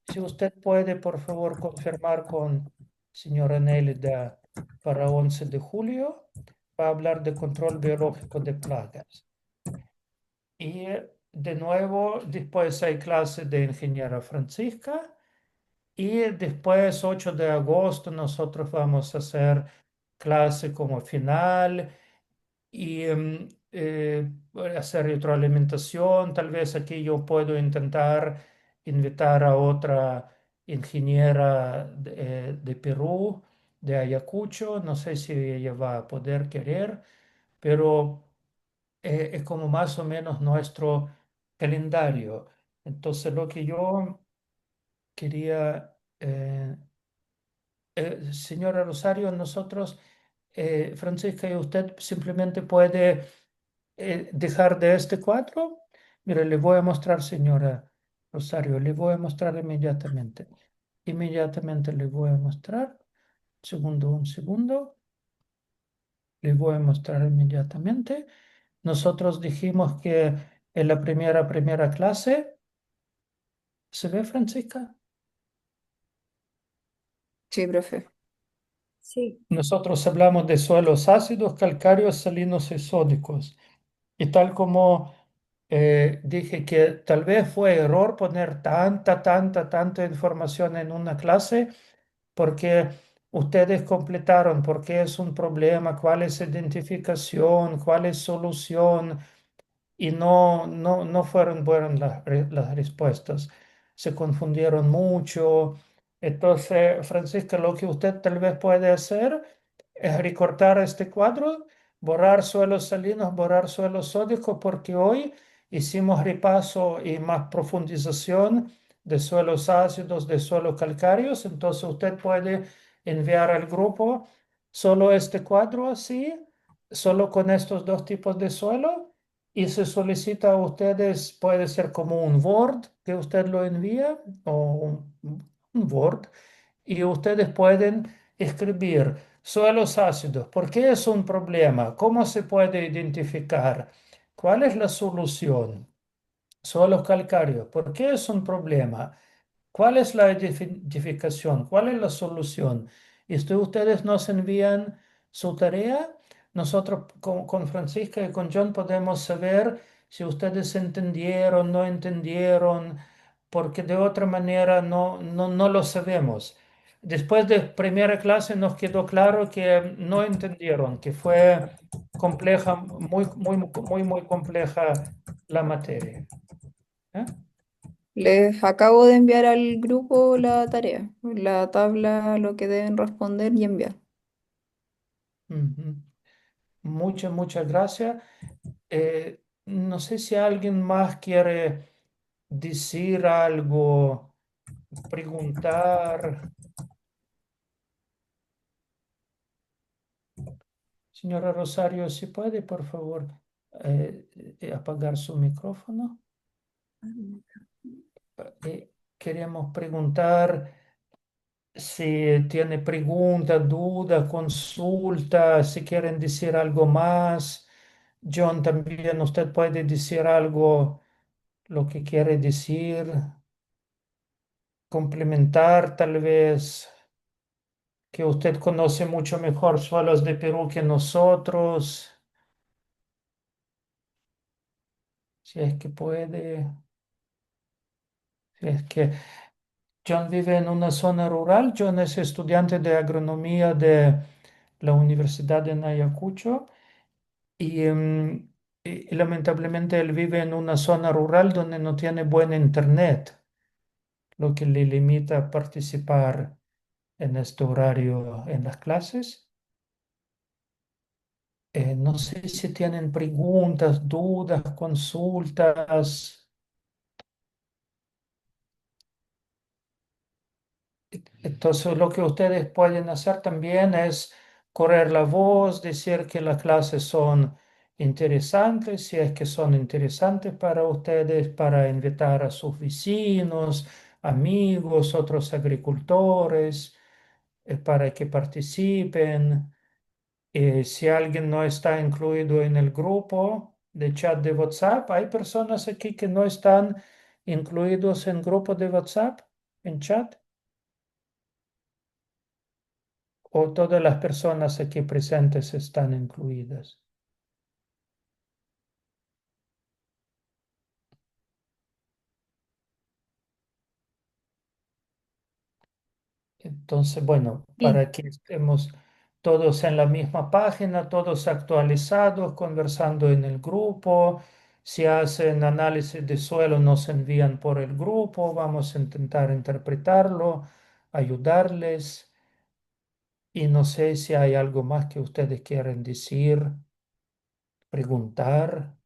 si usted puede, por favor, confirmar con señora Nélida para 11 de julio, va a hablar de control biológico de plagas. Y de nuevo, después hay clase de ingeniera Francisca. Y después, 8 de agosto, nosotros vamos a hacer clase como final y hacer retroalimentación. Tal vez aquí yo puedo intentar invitar a otra ingeniera de Perú, de Ayacucho. No sé si ella va a poder querer, pero es como más o menos nuestro calendario. Entonces, lo que yo quería señora Rosario, nosotros, Francisca, y usted simplemente puede dejar de este cuadro. Mire, le voy a mostrar, señora Rosario, le voy a mostrar inmediatamente. Inmediatamente le voy a mostrar. Segundo, un segundo. Le voy a mostrar inmediatamente. Nosotros dijimos que en la primera clase, ¿se ve, Francisca? Sí, profe. Sí. Nosotros hablamos de suelos ácidos, calcáreos, salinos y sódicos. Y tal como dije que tal vez fue error poner tanta información en una clase, porque ustedes completaron por qué es un problema, cuál es identificación, cuál es solución, y no fueron buenas las respuestas. Se confundieron mucho. Entonces, Francisca, lo que usted tal vez puede hacer es recortar este cuadro, borrar suelos salinos, borrar suelos sódicos, porque hoy hicimos repaso y más profundización de suelos ácidos, de suelos calcáreos. Entonces, usted puede enviar al grupo solo este cuadro así, solo con estos dos tipos de suelo y se solicita a ustedes, puede ser como un Word que usted lo envía o un Word, y ustedes pueden escribir suelos ácidos. ¿Por qué es un problema? ¿Cómo se puede identificar? ¿Cuál es la solución? Suelos calcáreos. ¿Por qué es un problema? ¿Cuál es la identificación? ¿Cuál es la solución? Y si ustedes nos envían su tarea, nosotros con Francisca y con John podemos saber si ustedes entendieron, no entendieron, porque de otra manera no lo sabemos. Después de primera clase nos quedó claro que no entendieron, que fue compleja, muy compleja la materia. ¿Eh? Les acabo de enviar al grupo la tarea, la tabla, lo que deben responder y enviar. Ujú. Muchas gracias. No sé si alguien más quiere decir algo, preguntar. Señora Rosario, si puede, por favor, apagar su micrófono. Queremos preguntar si tiene pregunta, duda, consulta, si quieren decir algo más. John, también usted puede decir algo, lo que quiere decir, complementar tal vez, que usted conoce mucho mejor suelos de Perú que nosotros, si es que puede, Es que John vive en una zona rural. John es estudiante de agronomía de la Universidad de Ayacucho y, y lamentablemente él vive en una zona rural donde no tiene buen internet, lo que le limita a participar en este horario en las clases. No sé si tienen preguntas, dudas, consultas. Entonces, lo que ustedes pueden hacer también es correr la voz, decir que las clases son interesantes, si es que son interesantes para ustedes, para invitar a sus vecinos, amigos, otros agricultores, para que participen. Si alguien no está incluido en el grupo de chat de WhatsApp, hay personas aquí que no están incluidos en grupo de WhatsApp, en chat. ¿O todas las personas aquí presentes están incluidas? Entonces, bueno, Bien, para que estemos todos en la misma página, todos actualizados, conversando en el grupo. Si hacen análisis de suelo, nos envían por el grupo. Vamos a intentar interpretarlo, ayudarles. Y no sé si hay algo más que ustedes quieren decir, preguntar.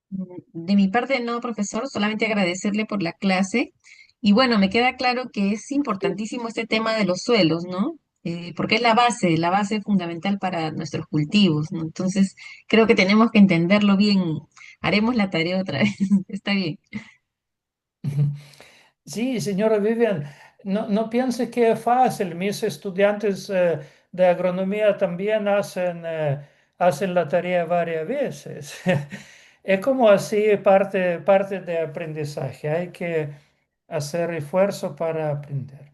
de mi parte no, profesor, solamente agradecerle por la clase. Y bueno, me queda claro que es importantísimo este tema de los suelos, ¿no? Porque es la base fundamental para nuestros cultivos, ¿no? Entonces, creo que tenemos que entenderlo bien. Haremos la tarea otra vez. Está bien. Sí, señora Vivian, no piense que es fácil. Mis estudiantes de agronomía también hacen la tarea varias veces. Es como así parte de aprendizaje. Hay que hacer esfuerzo para aprender.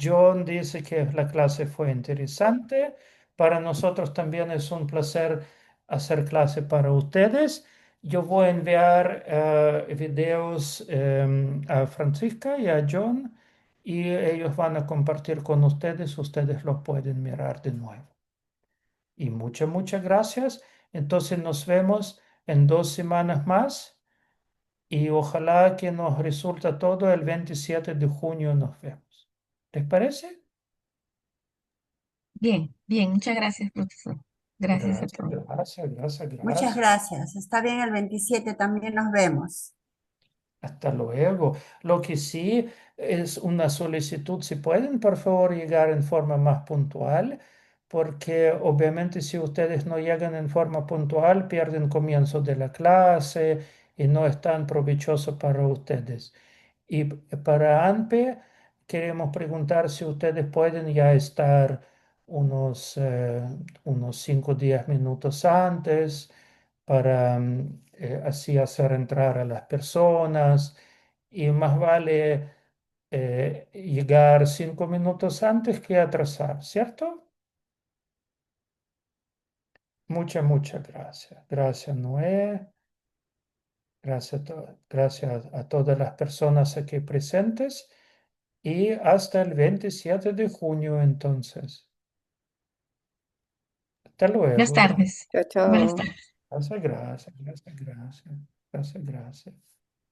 John dice que la clase fue interesante. Para nosotros también es un placer hacer clase para ustedes. Yo voy a enviar videos a Francisca y a John y ellos van a compartir con ustedes. Ustedes los pueden mirar de nuevo. Y muchas gracias. Entonces nos vemos en 2 semanas más y ojalá que nos resulta todo el 27 de junio. Nos vemos. ¿Les parece? Bien, bien. Muchas gracias, profesor. Gracias a Gracias, todos. gracias, gracias, Muchas gracias. gracias. Está bien, el 27 también nos vemos. Hasta luego. Lo que sí es una solicitud, si pueden, por favor, llegar en forma más puntual, porque obviamente si ustedes no llegan en forma puntual, pierden comienzo de la clase y no es tan provechoso para ustedes. Y para ANPE, queremos preguntar si ustedes pueden ya estar unos 5 o 10 minutos antes para así hacer entrar a las personas y más vale llegar 5 minutos antes que atrasar, ¿cierto? Muchas gracias. Gracias, Noé. Gracias a todas las personas aquí presentes y hasta el 27 de junio entonces. Hasta Buenas luego. tardes. Chao, Buenas chao. tardes. Gracias, gracias, gracias, gracias, gracias, gracias.